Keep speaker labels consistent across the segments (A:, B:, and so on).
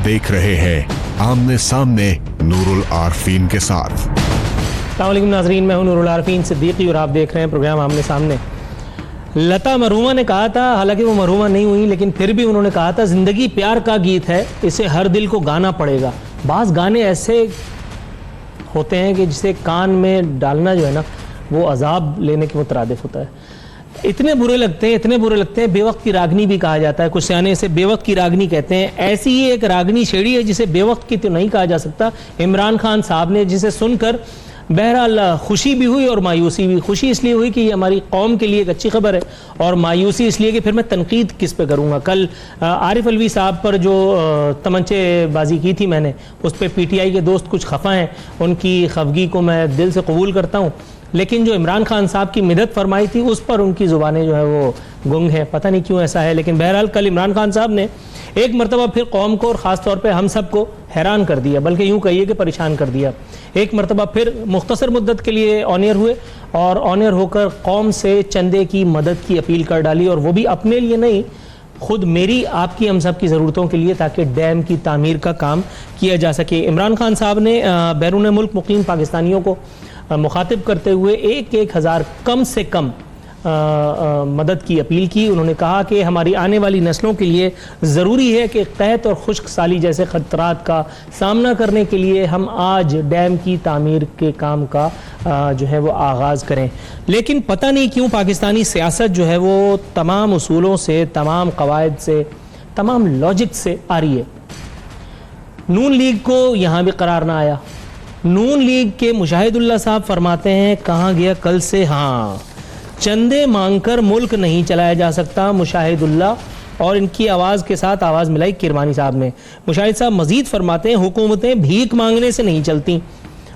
A: देख रहे हैं आमने सामने नूरुल आरफीन के साथ।
B: अस्सलाम वालेकुम नाज़रीन, मैं हूं नूरुल आरफीन सिद्दीकी और आप देख रहे हैं प्रोग्राम आमने सामने। लता मरहूमा ने कहा था, हालांकि वो मरहूमा नहीं हुई, लेकिन फिर भी उन्होंने कहा था ज़िंदगी प्यार का गीत है, इसे हर दिल को गाना पड़ेगा। बाज़ गाने ऐसे होते हैं कि जिसे कान में डालना जो है ना वो अजाब लेने के मुतरादिफ होता है। इतने बुरे लगते हैं, इतने बुरे लगते हैं, बेवक्त की रागनी भी कहा जाता है। कुछ सियाने इसे बेवक्त की रागनी कहते हैं। ऐसी ही एक रागनी छेड़ी है जिसे बेवक्त की तो नहीं कहा जा सकता। इमरान खान साहब ने, जिसे सुनकर बहरहाल खुशी भी हुई और मायूसी भी। खुशी इसलिए हुई कि ये हमारी कौम के लिए एक अच्छी खबर है, और मायूसी इसलिए कि फिर मैं तनकीद किस पे करूँगा। कल आरिफ अलवी साहब पर जो तमंचेबाजी की थी मैंने, उस पर PTI के दोस्त कुछ खफा हैं, उनकी खफगी को मैं दिल से कबूल करता हूँ। लेकिन जो इमरान खान साहब की मदद फरमाई थी उस पर उनकी ज़ुबानें जो है वो गुंग हैं, पता नहीं क्यों ऐसा है। लेकिन बहरहाल कल इमरान खान साहब ने एक मरतबा फिर कौम को और ख़ास तौर पे हम सब को हैरान कर दिया, बल्कि यूँ कहिए कि परेशान कर दिया। एक मरतबा फिर मुख्तसर मुद्दत के लिए ऑनियर हुए और ऑनियर होकर कौम से चंदे की मदद की अपील कर डाली, और वो भी अपने लिए नहीं, खुद मेरी, आपकी, हम सब की ज़रूरतों के लिए, ताकि डैम की तामीर का काम किया जा सके। इमरान खान साहब ने बैरून मुल्क मुकीम पाकिस्तानियों को मुखातिब करते हुए 1,000 कम से कम मदद की अपील की। उन्होंने कहा कि हमारी आने वाली नस्लों के लिए ज़रूरी है कि क़हत और खुश्क साली जैसे ख़तरात का सामना करने के लिए हम आज डैम की तामीर के काम का जो है वो आगाज़ करें। लेकिन पता नहीं क्यों पाकिस्तानी सियासत जो है वो तमाम उसूलों से, तमाम कवायद से, तमाम लॉजिक से आ रही है। नून लीग को यहाँ भी करार ना आया। नून लीग के मुशाहिदुल्लाह साहब फरमाते हैं, कहाँ गया कल से, हाँ, चंदे मांगकर मुल्क नहीं चलाया जा सकता। मुशाहिदुल्लाह और इनकी आवाज़ के साथ आवाज़ मिलाई किरमानी साहब ने। मुशाहिद साहब मजीद फरमाते हैं, हुकूमतें भीख मांगने से नहीं चलती,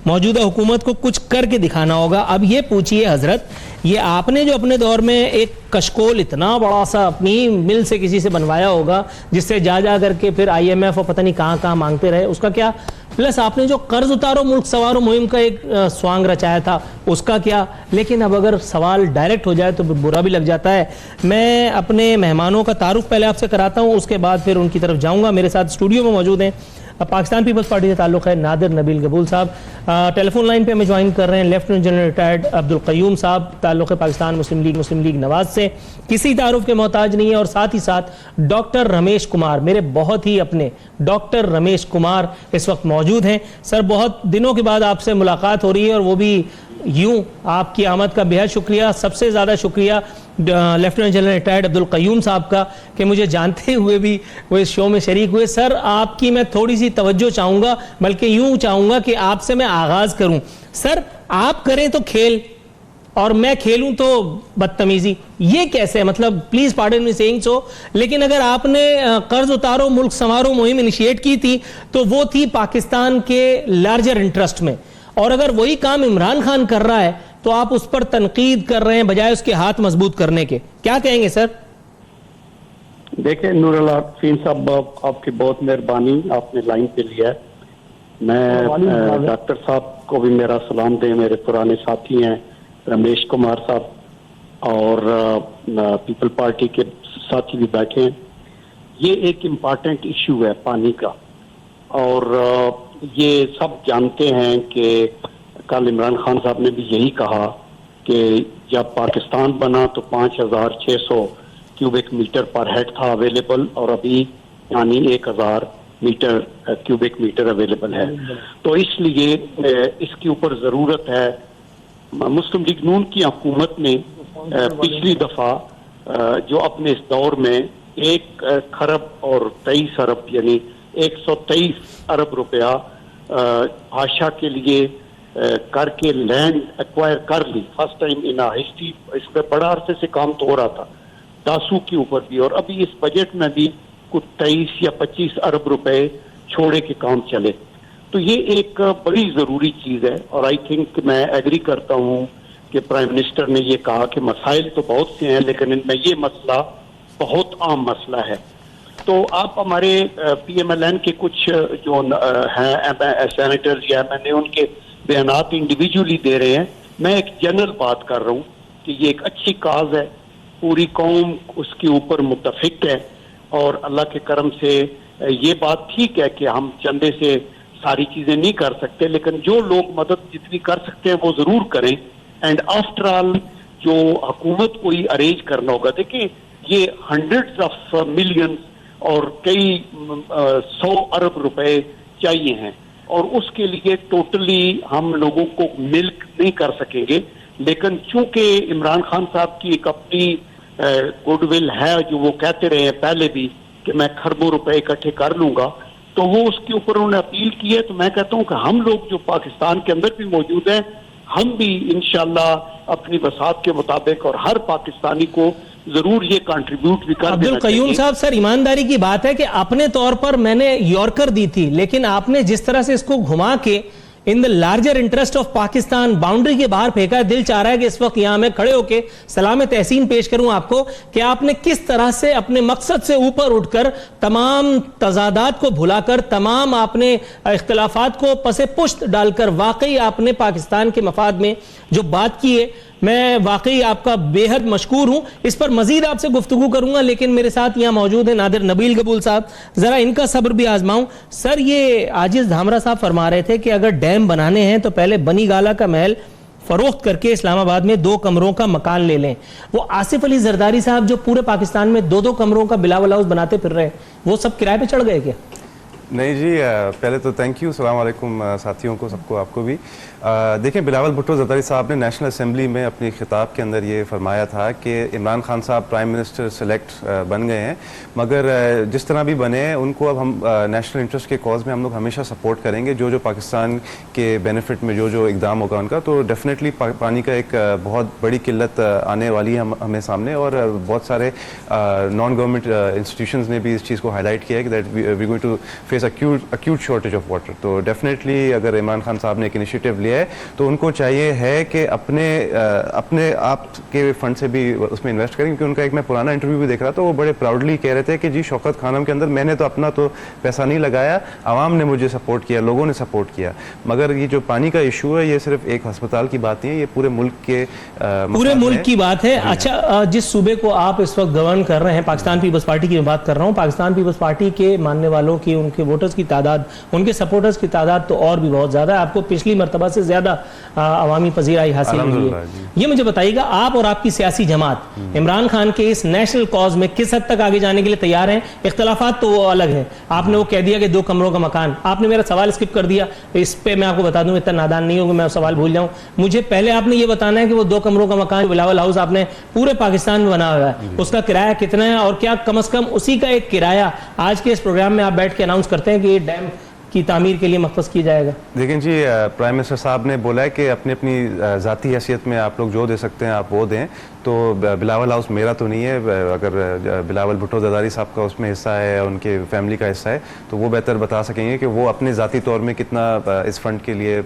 B: मौजूदा हुकूमत को कुछ करके दिखाना होगा। अब ये पूछिए हजरत, ये आपने जो अपने दौर में एक कशकोल इतना बड़ा सा अपनी मिल से किसी से बनवाया होगा, जिससे जा जा करके फिर IMF और पता नहीं कहाँ कहाँ मांगते रहे, उसका क्या? प्लस आपने जो कर्ज उतारो मुल्क सवारो मुहिम का एक स्वांग रचाया था, उसका क्या? लेकिन अब अगर सवाल डायरेक्ट हो जाए तो बुरा भी लग जाता है। मैं अपने मेहमानों का तारुफ पहले आपसे कराता हूँ, उसके बाद फिर उनकी तरफ जाऊँगा। मेरे साथ स्टूडियो में मौजूद हैं, पाकिस्तान पीपल्स पार्टी से ताल्लुक़ है नादिर नबील कबूल साहब। टेलीफोन लाइन पे हमें ज्वाइन कर रहे हैं lieutenant general retired Abdul Qayyum साहब, ताल्लुक़ है पाकिस्तान मुस्लिम लीग नवाज से, किसी तारुफ के मोहताज नहीं है। और साथ ही साथ डॉक्टर रमेश कुमार, मेरे बहुत ही अपने डॉक्टर रमेश कुमार इस वक्त मौजूद हैं। सर, बहुत दिनों के बाद आपसे मुलाकात हो रही है, और वो भी यूं। आपकी आमद का बेहद शुक्रिया। सबसे ज़्यादा शुक्रिया lieutenant general retired Abdul Qayyum साहब का कि मुझे जानते हुए भी वो इस शो में शरीक हुए। सर, आपकी मैं थोड़ी सी तवज्जो चाहूँगा, बल्कि यूं चाहूँगा कि आपसे मैं आगाज़ करूँ। सर, आप करें तो खेल और मैं खेलूं तो बदतमीजी, ये कैसे? मतलब please pardon me saying so, लेकिन अगर आपने कर्ज उतारो मुल्क संवारो मुहिम इनिशिएट की थी तो वो थी पाकिस्तान के लार्जर इंटरेस्ट में, और अगर वही काम इमरान खान कर रहा है तो आप उस पर तनकीद कर रहे हैं बजाय उसके हाथ मजबूत करने के। क्या कहेंगे सर?
C: देखिए नूरुल आरफीन साहब, आपकी बहुत मेहरबानी, आपने लाइन पे लिया है। मैं डॉक्टर साहब को भी मेरा सलाम दें, मेरे पुराने साथी हैं रमेश कुमार साहब, और पीपल पार्टी के साथी भी बैठे हैं। ये एक इम्पॉर्टेंट इशू है पानी का, और ये सब जानते हैं कि कल इमरान खान साहब ने भी यही कहा कि जब पाकिस्तान बना तो 5,600 क्यूबिक मीटर पर हेड था अवेलेबल, और अभी यानी 1,000 मीटर क्यूबिक मीटर अवेलेबल है। तो इसलिए इसके ऊपर ज़रूरत है। मुस्लिम लीग नून की हुकूमत ने पिछली दफ़ा जो अपने इस दौर में 1 खरब और 23 अरब यानी 123 अरब रुपया भाषा के लिए करके लैंड एक्वायर कर ली, फर्स्ट टाइम इन हिस्ट्री। इस पर बड़ा अरसे से काम तो हो रहा था, दासू के ऊपर भी, और अभी इस बजट में भी कुछ 23 या 25 अरब रुपए छोड़े के काम चले। तो ये एक बड़ी ज़रूरी चीज़ है, और आई थिंक मैं एग्री करता हूँ कि प्राइम मिनिस्टर ने ये कहा कि मसाइल तो बहुत से हैं, लेकिन इनमें ये मसला बहुत आम मसला है। तो आप हमारे PMLN के कुछ जो हैं सेनेटर्स या MNA, उनके बयानात इंडिविजुअली दे रहे हैं। मैं एक जनरल बात कर रहा हूँ कि ये एक अच्छी काज है, पूरी कौम उसके ऊपर मुत्तफिक है, और अल्लाह के करम से ये बात ठीक है कि हम चंदे से सारी चीजें नहीं कर सकते, लेकिन जो लोग मदद जितनी कर सकते हैं वो जरूर करें। एंड आफ्टर ऑल जो हुकूमत को ही अरेंज करना होगा, देखिए ये हंड्रेड्स ऑफ मिलियंस और कई 100 अरब रुपए चाहिए हैं, और उसके लिए टोटली हम लोगों को मिल्क नहीं कर सकेंगे। लेकिन चूंकि इमरान खान साहब की एक अपनी गुडविल है, जो वो कहते रहे हैं पहले भी कि मैं खरबों रुपए इकट्ठे कर लूंगा, तो वो उसके ऊपर उन्होंने अपील की है। तो मैं कहता हूं कि हम लोग जो पाकिस्तान के अंदर भी मौजूद हैं, हम भी इंशाल्लाह अपनी बसात के मुताबिक और हर पाकिस्तानी को जरूर ये कंट्रीब्यूट भी कर
B: अब्दुल
C: देना
B: कयूम
C: चाहिए।
B: साहब, सर ईमानदारी की बात है कि अपने तौर पर मैंने यॉर्कर दी थी, लेकिन आपने जिस तरह से इसको घुमा के in the larger interest of Pakistan boundary के बाहर फेंका है, दिल चाह रहा है कि इस वक्त यहां मैं खड़े होकर सलाम तहसीन पेश करूं आपको कि आपने किस तरह से अपने मकसद से ऊपर उठकर तमाम तजादात को भुलाकर, तमाम आपने इख्तलाफात को पसे पुश्त डालकर वाकई आपने पाकिस्तान के मफाद में जो बात की है, मैं वाकई आपका बेहद मशकूर हूं। इस पर मजीद आपसे गुफ्तगू करूंगा, लेकिन मेरे साथ यहां मौजूद है नादिर नबील कबूल साहब, जरा इनका सब्र भी आजमाऊं। सर, ये आजिज धामरा साहब फरमा रहे थे कि अगर डैम बनाने हैं तो पहले बनी गाला का महल फरोख्त करके इस्लामाबाद में 2 कमरों का मकान ले लें। वो आसिफ अली जरदारी साहब जो पूरे पाकिस्तान में 2-2 कमरों का बिलावल हाउस बनाते फिर रहे हैं, वो सब किराए पे चढ़ गए क्या?
D: नहीं जी, पहले तो थैंक यू, सलाम अलैकुम साथियों को, सबको, आपको भी। देखें, बिलावल भुट्टो जरदारी साहब ने नेशनल असेंबली में अपनी खिताब के अंदर ये फरमाया था कि इमरान खान साहब प्राइम मिनिस्टर सेलेक्ट बन गए हैं, मगर जिस तरह भी बने उनको अब हम नेशनल इंटरेस्ट के कॉज में हम लोग हमेशा सपोर्ट करेंगे। जो जो पाकिस्तान के बेनिफिट में जो जो इकदाम होगा उनका, तो डेफिनेटली पानी का एक बहुत बड़ी किल्लत आने वाली है हमें सामने, और बहुत सारे नॉन गवर्नमेंट इंस्टीट्यूशंस ने भी इस चीज़ को हाईलाइट किया है कि that we going to face acute shortage of water। तो डेफिनेटली अगर इमरान खान साहब ने एक इनिशिएटिव लिया है तो उनको चाहिए है कि अपने आप के फंड से भी उसमें इन्वेस्ट करें, क्योंकि उनका एक मैं पुराना इंटरव्यू भी देख रहा था, वो बड़े प्राउडली कह रहे थे कि जी शौकत खानम के अंदर मैंने तो अपना तो पैसा नहीं लगाया, आवाम ने मुझे सपोर्ट किया, लोगों ने सपोर्ट किया। मगर ये जो पानी का इशू है, ये सिर्फ एक अस्पताल की बात नहीं है, ये पूरे मुल्क के
B: पूरे मुल्क की बात है। अच्छा, जिस सूबे को आप इस वक्त गवर्न कर रहे हैं, पाकिस्तान पीपल्स पार्टी की मैं बात कर रहा हूँ, पाकिस्तान पीपल्स पार्टी के मानने वालों की, उनके वोटर्स की तादाद, उनके सपोर्टर्स की तादाद तो और भी बहुत ज्यादा है, आपको पिछली मर्तबा से ज्यादा अवामी पजीराई हासिल हुई है। ये मुझे बताइएगा, आप और आपकी सियासी जमात इमरान खान के इस नेशनल कॉज में किस हद तक आगे जाने के लिए तैयार हैं? इख्तलाफात तो वो अलग है, आपने वो कह दिया कि 2 कमरों का मकान, आपने मेरा सवाल स्किप कर दिया, इस पे मैं आपको बता दूं, इतना नादान नहीं होगा मैं सवाल भूल जाऊं। मुझे पहले आपने ये बताना है कि वो 2 कमरों का मकान बिलावल हाउस आपने पूरे पाकिस्तान में बना हुआ है, उसका किराया कितना है, और क्या कम से कम उसी का एक किराया आज के इस प्रोग्राम में आप बैठ के अनाउंस करते हैं कि ये डैम की तामीर के लिए मख्तस किया जाएगा?
D: लेकिन जी, प्राइम मिनिस्टर साहब ने बोला है कि अपनी अपनी ज़ाती हैसियत में आप लोग जो दे सकते हैं आप वो दें। तो बिलावल हाउस मेरा तो नहीं है, अगर बिलावल भुट्टो जरदारी साहब का उसमें हिस्सा है, उनके फैमिली का हिस्सा है, तो वो बेहतर बता सकेंगे कि वो अपने ज़ाती तौर में कितना इस फंड के लिए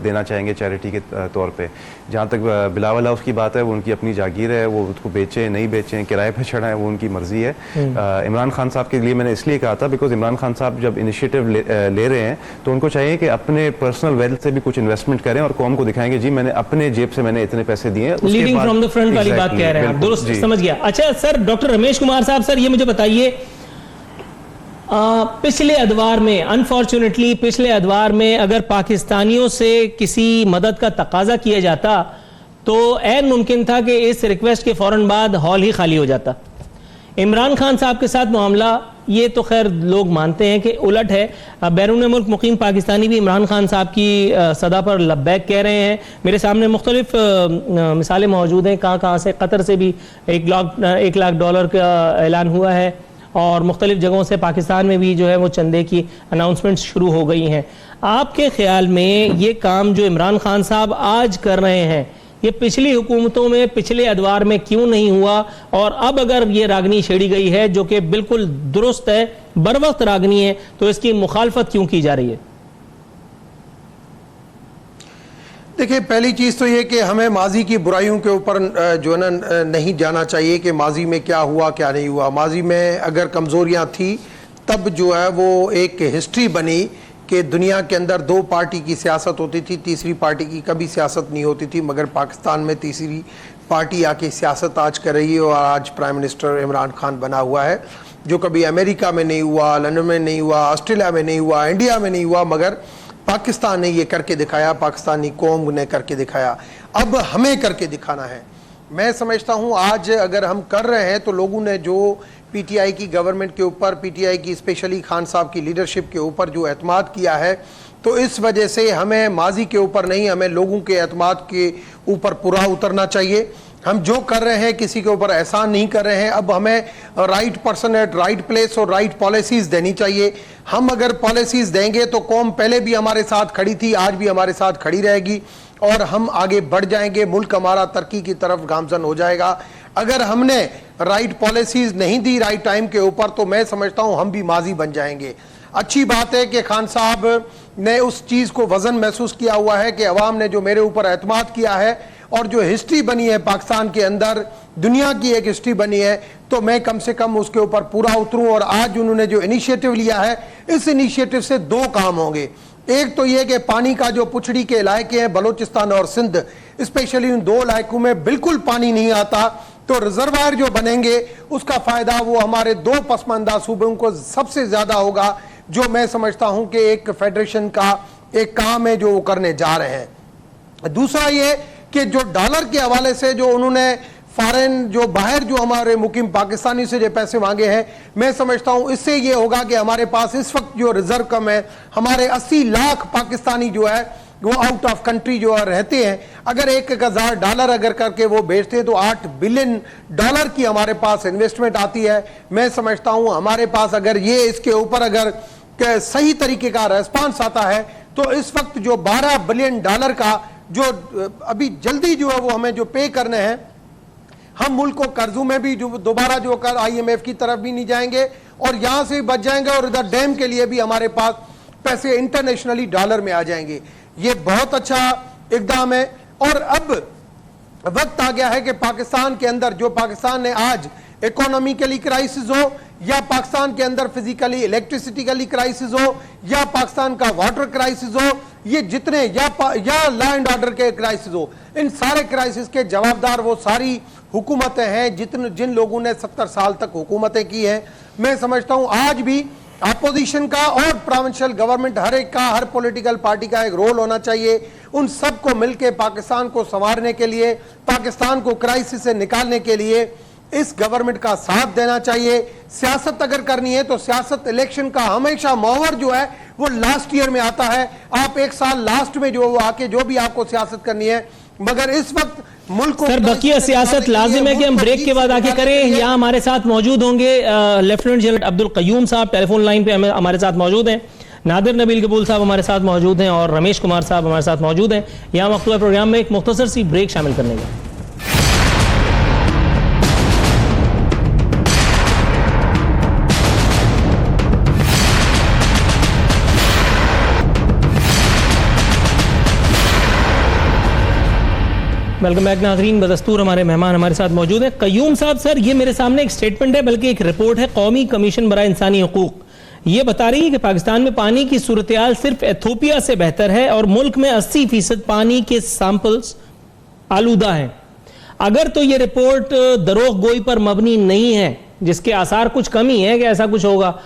D: देना चाहेंगे चैरिटी के तौर पे। जहाँ तक बिलावल हाउस की बात है, वो उनकी अपनी जागीर है, वो उसको बेचें नहीं बेचें, किराए पर चढ़ाएं, वो उनकी मर्जी है। इमरान खान साहब के लिए मैंने इसलिए कहा था बिकॉज इमरान खान साहब जब इनिशिएटिव ले रहे हैं तो उनको चाहिए कि अपने पर्सनल वेल्थ से भी कुछ इन्वेस्टमेंट करें और कौम को दिखाएंगे जी मैंने अपने जेब से मैंने इतने पैसे दिए।
B: लीडिंग फ्रॉम द फ्रंट वाली बात कह रहे हैं आप, दुरुस्त समझ गया। अच्छा सर, डॉक्टर रमेश कुमार साहब, सर ये मुझे बताइए, पिछले अदवार में, अनफॉर्चुनेटली पिछले अदवार में अगर पाकिस्तानियों से किसी मदद का तकाजा किया जाता तो ऐन मुमकिन था कि इस रिक्वेस्ट के फौरन बाद हॉल ही खाली हो जाता। इमरान खान साहब के साथ मामला ये तो खैर लोग मानते हैं कि उलट है। बैरून मुल्क मुकीम पाकिस्तानी भी इमरान खान साहब की सदा पर लब्बैक कह रहे हैं। मेरे सामने मुख्तलिफ मिसालें मौजूद हैं, कहाँ से कतर से भी $1 लाख का ऐलान हुआ है और मुख्तलिफ जगहों से पाकिस्तान में भी जो है वो चंदे की अनाउंसमेंट शुरू हो गई हैं। आपके ख्याल में ये काम जो इमरान खान साहब आज कर रहे हैं ये पिछली हुकूमतों में, पिछले अदवार में क्यों नहीं हुआ, और अब अगर ये रागनी छेड़ी गई है जो कि बिल्कुल दुरुस्त है, बर वक्त रागनी है, तो इसकी मुखालफत क्यों की जा रही है?
E: देखिए, पहली चीज़ तो ये कि हमें माजी की बुराइयों के ऊपर जो है ना नहीं जाना चाहिए कि माजी में क्या हुआ क्या नहीं हुआ। माजी में अगर कमज़ोरियाँ थी तब जो है वो एक हिस्ट्री बनी कि दुनिया के अंदर 2 पार्टी की सियासत होती थी, तीसरी पार्टी की कभी सियासत नहीं होती थी, मगर पाकिस्तान में तीसरी पार्टी आके सियासत आज कर रही है और आज प्राइम मिनिस्टर इमरान खान बना हुआ है। जो कभी अमेरिका में नहीं हुआ, लंदन में नहीं हुआ, ऑस्ट्रेलिया में नहीं हुआ, इंडिया में नहीं हुआ, मगर पाकिस्तान ने ये करके दिखाया, पाकिस्तानी कौम ने करके दिखाया। अब हमें करके दिखाना है। मैं समझता हूँ आज अगर हम कर रहे हैं तो लोगों ने जो पीटीआई की गवर्नमेंट के ऊपर, पीटीआई की स्पेशली खान साहब की लीडरशिप के ऊपर जो एतमाद किया है, तो इस वजह से हमें माजी के ऊपर नहीं, हमें लोगों के एतमाद के ऊपर पूरा उतरना चाहिए। हम जो कर रहे हैं किसी के ऊपर एहसान नहीं कर रहे हैं। अब हमें right person at right place और राइट पॉलिसीज देनी चाहिए। हम अगर पॉलिसीज देंगे तो कौम पहले भी हमारे साथ खड़ी थी, आज भी हमारे साथ खड़ी रहेगी और हम आगे बढ़ जाएंगे। मुल्क हमारा तरक्की की तरफ गामजन हो जाएगा। अगर हमने राइट पॉलिसीज नहीं दी राइट टाइम के ऊपर तो मैं समझता हूं हम भी माजी बन जाएंगे। अच्छी बात है कि खान साहब ने उस चीज़ को वजन महसूस किया हुआ है कि अवाम ने जो मेरे ऊपर एतमाद किया है और जो हिस्ट्री बनी है पाकिस्तान के अंदर, दुनिया की एक हिस्ट्री बनी है, तो मैं कम से कम उसके ऊपर पूरा उतरूं। और आज उन्होंने जो इनिशिएटिव लिया है, इस इनिशिएटिव से दो काम होंगे। एक तो ये कि पानी का जो पुछड़ी के इलाके हैं बलूचिस्तान और सिंध, स्पेशली उन दो इलाकों में बिल्कुल पानी नहीं आता, तो रिजर्वायर जो बनेंगे उसका फायदा वो हमारे दो पसमानदा सूबों को सबसे ज्यादा होगा, जो मैं समझता हूं कि एक फेडरेशन का एक काम है जो वो करने जा रहे हैं। दूसरा ये कि जो डॉलर के हवाले से जो उन्होंने फॉरेन जो बाहर जो हमारे मुकीम पाकिस्तानी से जो पैसे मांगे हैं, मैं समझता हूं इससे ये होगा कि हमारे पास इस वक्त जो रिजर्व कम है, हमारे 80 लाख पाकिस्तानी जो है वो आउट ऑफ कंट्री जो रहते हैं, अगर $1,000 अगर करके वो बेचते हैं तो $8 बिलियन की हमारे पास इन्वेस्टमेंट आती है। मैं समझता हूं हमारे पास अगर ये इसके ऊपर अगर सही तरीके का रेस्पॉन्स आता है तो इस वक्त जो $12 बिलियन का जो अभी जल्दी जो है वो हमें जो पे करने हैं, हम मुल्क को कर्जों में भी जो दोबारा जो कर IMF की तरफ भी नहीं जाएंगे और यहां से बच जाएंगे और इधर डैम के लिए भी हमारे पास पैसे इंटरनेशनली डॉलर में आ जाएंगे। ये बहुत अच्छा इकदाम है। और अब वक्त आ गया है कि पाकिस्तान के अंदर जो पाकिस्तान ने आज इकोनॉमिकली क्राइसिस हो या पाकिस्तान के अंदर फिजिकली इलेक्ट्रिसिटिकली क्राइसिस हो या पाकिस्तान का वाटर क्राइसिस हो, ये जितने या लॉ एंड ऑर्डर के क्राइसिस हो, इन सारे क्राइसिस के जवाबदार वो सारी हुकूमतें हैं जिन लोगों ने 70 साल तक हुकूमतें की हैं। मैं समझता हूं आज भी अपोजिशन का और प्रोविंशियल गवर्नमेंट हर एक का, हर पॉलिटिकल पार्टी का एक रोल होना चाहिए। उन सबको मिलकर पाकिस्तान को संवारने के लिए, पाकिस्तान को क्राइसिस से निकालने के लिए इस गवर्नमेंट का साथ देना चाहिए। सियासत अगर करनी है तो सियासत इलेक्शन का हमेशा मोहर जो है वो लास्ट ईयर में आता है। आप एक साल लास्ट में जो आके जो भी आपको सियासत करनी है, मगर इस वक्त मुल्क को
B: सर बकिया सियासत लाजिम है कि हम ब्रेक के बाद आके करें। यहाँ हमारे साथ मौजूद होंगे लेफ्टिनेंट जनरल अब्दुल कयूम साहब टेलीफोन लाइन पे हमारे साथ मौजूद हैं, नादिर नबील कबूल साहब हमारे साथ मौजूद हैं और रमेश कुमार साहब हमारे साथ मौजूद हैं। यहाँ मकतूबा प्रोग्राम में एक मुख्तसर सी ब्रेक शामिल करने का। वेलकम बैक नाज़रीन, बदस्तूर हमारे मेहमान हमारे साथ मौजूद हैं। कयूम साहब, सर ये मेरे सामने एक स्टेटमेंट है, बल्कि एक रिपोर्ट है कौमी कमीशन बराए इंसानी हुकूक, ये बता रही है कि पाकिस्तान में पानी की सूरत-ए-हाल सिर्फ एथियोपिया से बेहतर है और मुल्क में 80% पानी के सैंपल्स आलूदा हैं। अगर तो ये रिपोर्ट दरोग गोई पर मबनी नहीं है, जिसके आसार कुछ कमी है कि ऐसा कुछ होगा,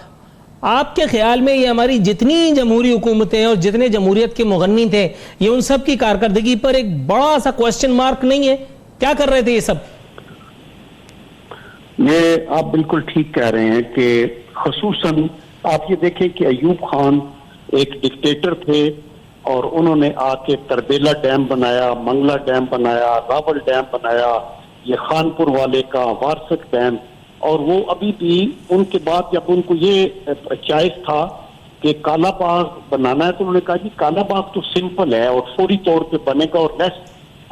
B: आपके ख्याल में ये हमारी जितनी जमहूरी हुकूमतें और जितने जमहूरियत के मुगन्नी थे, ये उन सब की कारकर्दगी पर एक बड़ा सा क्वेश्चन मार्क नहीं है? क्या कर रहे थे ये सब?
C: ये आप बिल्कुल ठीक कह रहे हैं कि खुसूसन आप ये देखें कि अयूब खान एक डिक्टेटर थे और उन्होंने आके तरबेला डैम बनाया, मंगला डैम बनाया, रावल डैम बनाया, ये खानपुर वाले का वारसक डैम, और वो अभी भी उनके बाद जब उनको ये चॉइस था कि काला बाग बनाना है तो उन्होंने कहा कि काला बाग तो सिंपल है और फौरी तौर पे बनेगा और लेस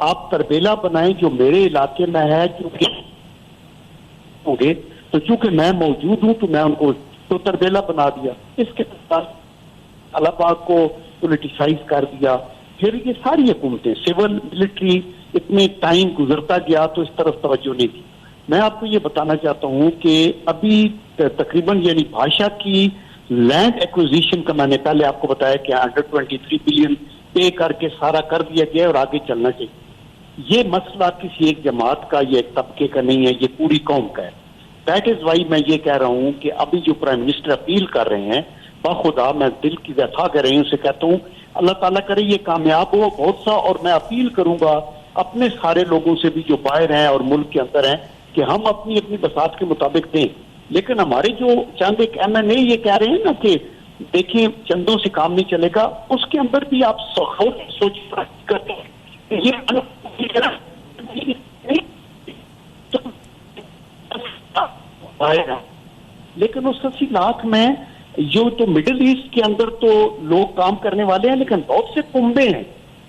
C: आप तरबेला बनाएं जो मेरे इलाके में है, क्योंकि होंगे तो चूंकि मैं मौजूद हूं तो मैं उनको तो तरबेला बना दिया। इसके बाद काला बाग को पोलिटिसाइज कर दिया। फिर ये सारी हुकूमतें सिविल मिलिट्री इतने टाइम गुजरता गया तो इस तरफ तवज्जो नहीं दी। मैं आपको ये बताना चाहता हूँ कि अभी तकरीबन यानी भाषा की लैंड एक्विजिशन का मैंने पहले आपको बताया कि 123 बिलियन पे करके सारा कर दिया गया और आगे चलना चाहिए। ये मसला किसी एक जमात का, ये एक तबके का नहीं है, ये पूरी कौम का है। दैट इज वाई मैं ये कह रहा हूँ कि अभी जो प्राइम मिनिस्टर अपील कर रहे हैं, बाखुदा मैं दिल की व्यथा कर रही हूँ, उसे कहता हूँ अल्लाह ताला करे ये कामयाब हो बहुत सा। और मैं अपील करूंगा अपने सारे लोगों से भी जो बाहर हैं और मुल्क के अंदर हैं कि हम अपनी अपनी बसात के मुताबिक दें। लेकिन हमारे जो चंद एक MNA ये कह रहे हैं ना कि देखिए चंदों से काम नहीं चलेगा, उसके अंदर भी आप सोच करते हैं ये लेकिन उस 80 लाख में जो तो मिडिल ईस्ट के अंदर तो लोग काम करने वाले हैं, लेकिन बहुत से कुंबे हैं,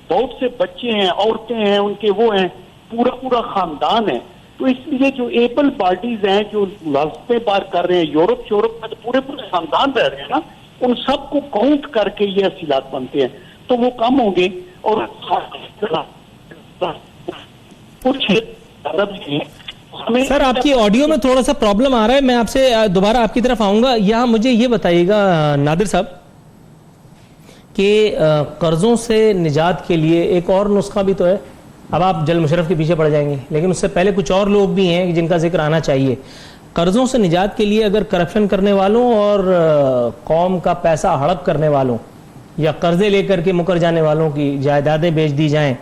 C: बहुत से बच्चे हैं, औरतें हैं, उनके वो हैं, पूरा पूरा खानदान है। तो इसलिए जो एबल बॉडीज हैं जो रास्ते पार कर रहे हैं, यूरोप में तो पूरे पूरे खानदान रह रहे हैं ना, उन सबको काउंट करके ये 80 लाख बनते हैं, तो वो कम होंगे। और कुछ
B: सर आपकी ऑडियो में थोड़ा सा प्रॉब्लम आ रहा है, मैं आपसे दोबारा आपकी तरफ आऊंगा। यहाँ मुझे ये बताइएगा नादिर साहब कि कर्जों से निजात के लिए एक और नुस्खा भी तो है। अब आप जल मुशर्रफ के पीछे पड़ जाएंगे, लेकिन उससे पहले कुछ और लोग भी हैं जिनका जिक्र आना चाहिए। कर्जों से निजात के लिए अगर करप्शन करने वालों और कौम का पैसा हड़प करने वालों या कर्जे लेकर के मुकर जाने वालों की जायदादें बेच दी जाएं,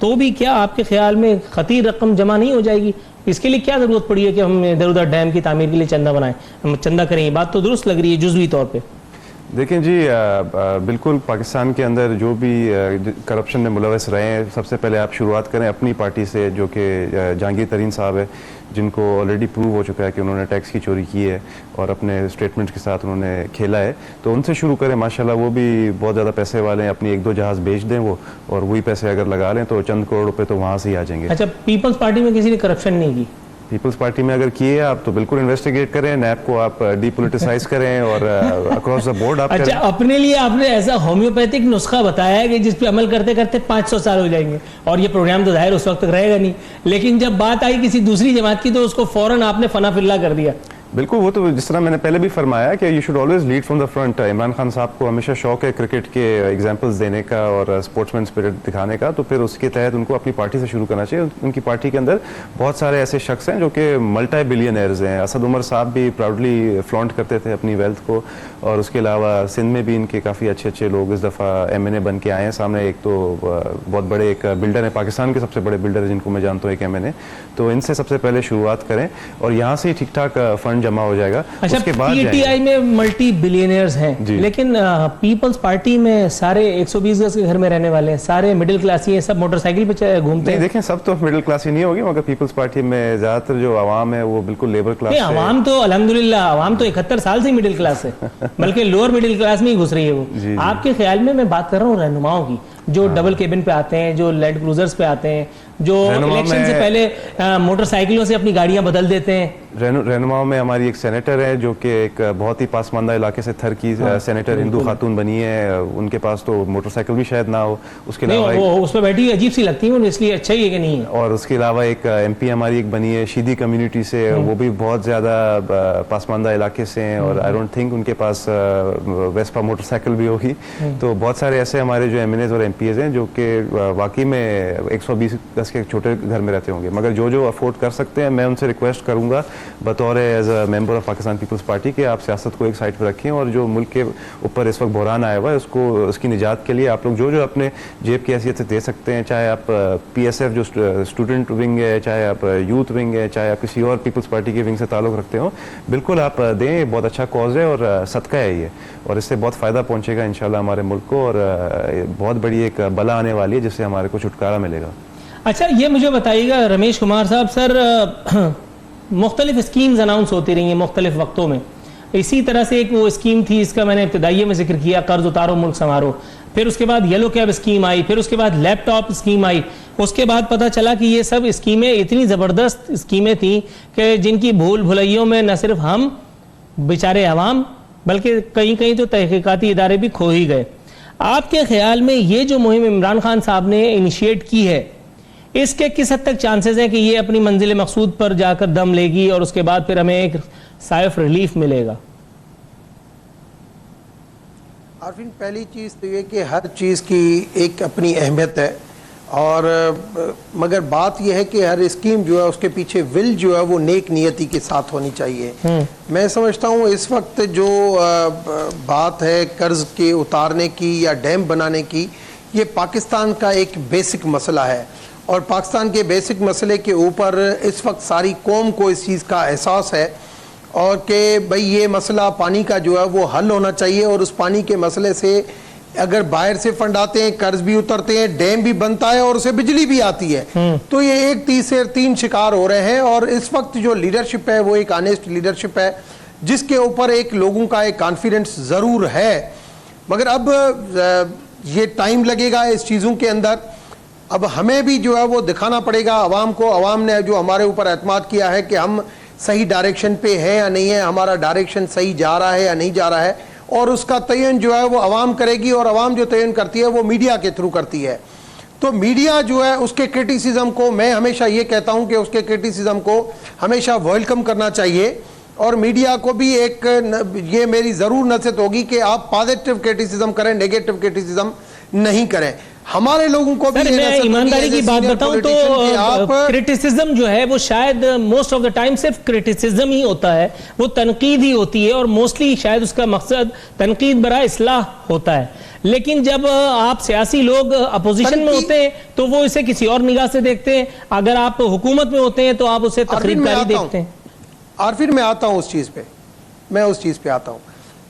B: तो भी क्या आपके ख्याल में खतीर रकम जमा नहीं हो जाएगी? इसके लिए क्या जरूरत पड़ी है कि हम इधर उधर डैम की तामीर के लिए चंदा बनाएं, हम चंदा करें? ये बात तो दुरुस्त लग रही है जुज़वी तौर पे।
D: देखें जी, बिल्कुल पाकिस्तान के अंदर जो भी करप्शन में मुलविस रहे हैं, सबसे पहले आप शुरुआत करें अपनी पार्टी से, जो कि जहांगीर तरीन साहब है, जिनको ऑलरेडी प्रूव हो चुका है कि उन्होंने टैक्स की चोरी की है और अपने स्टेटमेंट के साथ उन्होंने खेला है। तो उनसे शुरू करें, माशाल्लाह वो भी बहुत ज़्यादा पैसे वाले हैं, अपनी 1-2 जहाज़ बेच दें वो, और वही पैसे अगर लगा लें तो चंद करोड़ रुपए तो वहाँ से ही आ जाएंगे।
B: अच्छा, पीपल्स पार्टी में किसी ने करप्शन नहीं की?
D: पीपल्स पार्टी में अगर किए आप तो बिल्कुल इन्वेस्टिगेट करें, नैब को आप डीपोलिटिसाइज करें और अक्रॉस द बोर्ड आप
B: अच्छा
D: करें।
B: अपने लिए आपने ऐसा होम्योपैथिक नुस्खा बताया है कि जिस पे अमल करते करते 500 साल हो जाएंगे, और ये प्रोग्राम तो जाहिर उस वक्त तक रहेगा नहीं, लेकिन जब बात आई किसी दूसरी जमात की तो उसको फौरन आपने फना फिल्ला कर दिया।
D: बिल्कुल, वो तो जिस तरह मैंने पहले भी फरमाया कि you should always lead from the front. Imran Khan साहब को हमेशा शौक है क्रिकेट के एग्जांपल्स देने का और स्पोर्ट्समैन स्पिरिट दिखाने का, तो फिर उसके तहत उनको अपनी पार्टी से शुरू करना चाहिए। उनकी पार्टी के अंदर बहुत सारे ऐसे शख्स हैं जो कि मल्टी बिलियनर्स हैं। असद उमर साहब भी प्राउडली फ्लॉन्ट करते थे अपनी वेल्थ को, और उसके अलावा सिंध में भी इनके काफ़ी अच्छे अच्छे लोग इस दफ़ा MNA बन के आए हैं सामने। एक तो बहुत बड़े एक बिल्डर है, पाकिस्तान के सबसे बड़े बिल्डर है जिनको मैं जानता हूँ, एक MNA। तो इनसे सबसे पहले शुरुआत करें और यहाँ से ही ठीक ठाक फंड जमा हो जाएगा।
B: अच्छा,
D: उसके बाद
B: PTI में मल्टी बिलियनियर्स हैं, लेकिन पीपल्स पार्टी में सारे 120 गज के घर में रहने वाले हैं, सारे मिडिल क्लास ही हैं, सब मोटरसाइकिल पे घूमते हैं।
D: देखें सब तो मिडिल क्लास ही नहीं होगी, मगर पीपल्स पार्टी में ज्यादातर जो आवाम है वो बिल्कुल लेबर क्लास है।
B: आवाम तो अल्हम्दुलिल्लाह, आवाम तो 71 साल से मिडिल क्लास है, बल्कि लोअर मिडिल क्लास में ही घुस रही है वो। आपके ख्याल में मैं बात कर रहा हूँ रहनुमाओं की, जो डबल केबिन पे आते हैं, जो लैंड क्रूजर्स पे आते हैं, जो इलेक्शन से पहले मोटरसाइकिलों से अपनी गाड़ियां बदल देते हैं।
D: रहनुमाओं में हमारी एक सेनेटर है जो कि एक बहुत ही पासमानदा इलाके से थर की सेनेटर हिंदू खातून बनी है। उनके पास तो मोटरसाइकिल भी शायद ना हो, उसके अलावा
B: वो उस पर बैठी अजीब सी लगती है, इसलिए अच्छा ही है कि नहीं है।
D: और उसके अलावा एक MP हमारी एक बनी है शीदी कम्युनिटी से, वो भी बहुत ज़्यादा पासमानदा इलाके से हैं, और आई डोंट थिंक उनके पास वेस्पा मोटरसाइकिल भी होगी। तो बहुत सारे ऐसे हमारे जो MNAs और MPs हैं जो कि वाकई में 120 गज के छोटे घर में रहते होंगे, मगर जो अफोर्ड कर सकते हैं, मैं उनसे रिक्वेस्ट करूंगा बतौर as a member of Pakistan Peoples Party के आप सियासत को एक साइड पर रखें, और जो मुल्क के ऊपर इस वक्त बहरान आया हुआ है उसको, उसकी निजात के लिए आप लोग जो अपने जेब की हैसियत से दे सकते हैं, चाहे आप PSF जो स्टूडेंट विंग है, चाहे आप यूथ विंग है, चाहे आप किसी और पीपल्स पार्टी के विंग से ताल्लुक़ रखते हो, बिल्कुल आप दें। बहुत अच्छा कॉज है और सदका है ये, और इससे बहुत फ़ायदा पहुँचेगा इंशाल्लाह हमारे मुल्क को, और बहुत बड़ी एक बला आने वाली है जिससे हमारे को छुटकारा मिलेगा।
B: अच्छा, ये मुझे बताइएगा रमेश कुमार साहब, सर मुख्तलिफ स्कीम्स अनाउंस होती रही हैं मुख्तलिफ वक्तों में। इसी तरह से एक वो स्कीम थी, इसका मैंने इब्तदाइये में जिक्र किया, कर्ज उतारो मुल्क संवारो, फिर उसके बाद येलो कैब स्कीम आई, फिर उसके बाद लैपटॉप स्कीम आई, उसके बाद पता चला कि ये सब स्कीमें इतनी ज़बरदस्त स्कीमें थी कि जिनकी भूल भुलैयों में न सिर्फ हम बेचारे अवाम बल्कि कहीं कहीं तो तहकीकाती इदारे भी खो ही गए। आपके ख्याल में ये जो मुहिम इमरान खान साहब ने इनिशिएट की है, इसके किस हद तक चांसेस हैं कि ये अपनी मंजिल मकसूद पर जाकर दम लेगी और उसके बाद फिर हमें एक साइ ऑफ रिलीफ मिलेगा?
E: आरफिन, पहली चीज़ तो ये कि हर चीज़ की एक अपनी अहमियत है, और मगर बात यह है कि हर स्कीम जो है उसके पीछे विल जो है वो नेक नियति के साथ होनी चाहिए। मैं समझता हूँ इस वक्त जो बात है कर्ज के उतारने की या डैम बनाने की, ये पाकिस्तान का एक बेसिक मसला है और पाकिस्तान के बेसिक मसले के ऊपर इस वक्त सारी कौम को इस चीज़ का एहसास है और कि भाई ये मसला पानी का जो है वो हल होना चाहिए और उस पानी के मसले से अगर बाहर से फंड आते हैं, कर्ज भी उतरते हैं, डैम भी बनता है और उसे बिजली भी आती है, तो ये एक 30 से 3 शिकार हो रहे हैं। और इस वक्त जो लीडरशिप है वो एक ऑनेस्ट लीडरशिप है जिसके ऊपर एक लोगों का एक कॉन्फिडेंस ज़रूर है, मगर अब ये टाइम लगेगा इस चीज़ों के अंदर। अब हमें भी जो है वो दिखाना पड़ेगा आवाम को। आवाम ने जो हमारे ऊपर एतमाद किया है कि हम सही डायरेक्शन पे है या नहीं है, हमारा डायरेक्शन सही जा रहा है या नहीं जा रहा है, और उसका तयन जो है वो आवाम करेगी और आवाम जो तयन करती है वो मीडिया के थ्रू करती है। तो मीडिया जो है उसके क्रिटिसिज्म को, मैं हमेशा ये कहता हूँ कि उसके क्रिटिसिज्म को हमेशा वेलकम करना चाहिए और मीडिया को भी एक ये मेरी ज़रूर नसीहत होगी कि आप पॉजिटिव क्रिटिसिज्म करें, नेगेटिव क्रिटिसिज्म नहीं करें। हमारे लोगों को भी
B: मैं ईमानदारी की बात बताऊं तो क्रिटिसिज्म जो है वो शायद मोस्ट ऑफ द टाइम सिर्फ क्रिटिसिज्म ही होता है, वो तनकीद ही होती है और मोस्टली शायद उसका मकसद तनकीद बरा इस्लाह होता है। लेकिन जब आप सियासी लोग अपोजिशन में होते हैं तो वो इसे किसी और निगाह से देखते हैं, अगर आप हुकूमत में होते हैं तो आप उसे तकरीबकारी देखते हैं।
E: और फिर मैं आता हूं उस चीज़ पे, मैं उस चीज़ पे आता हूं।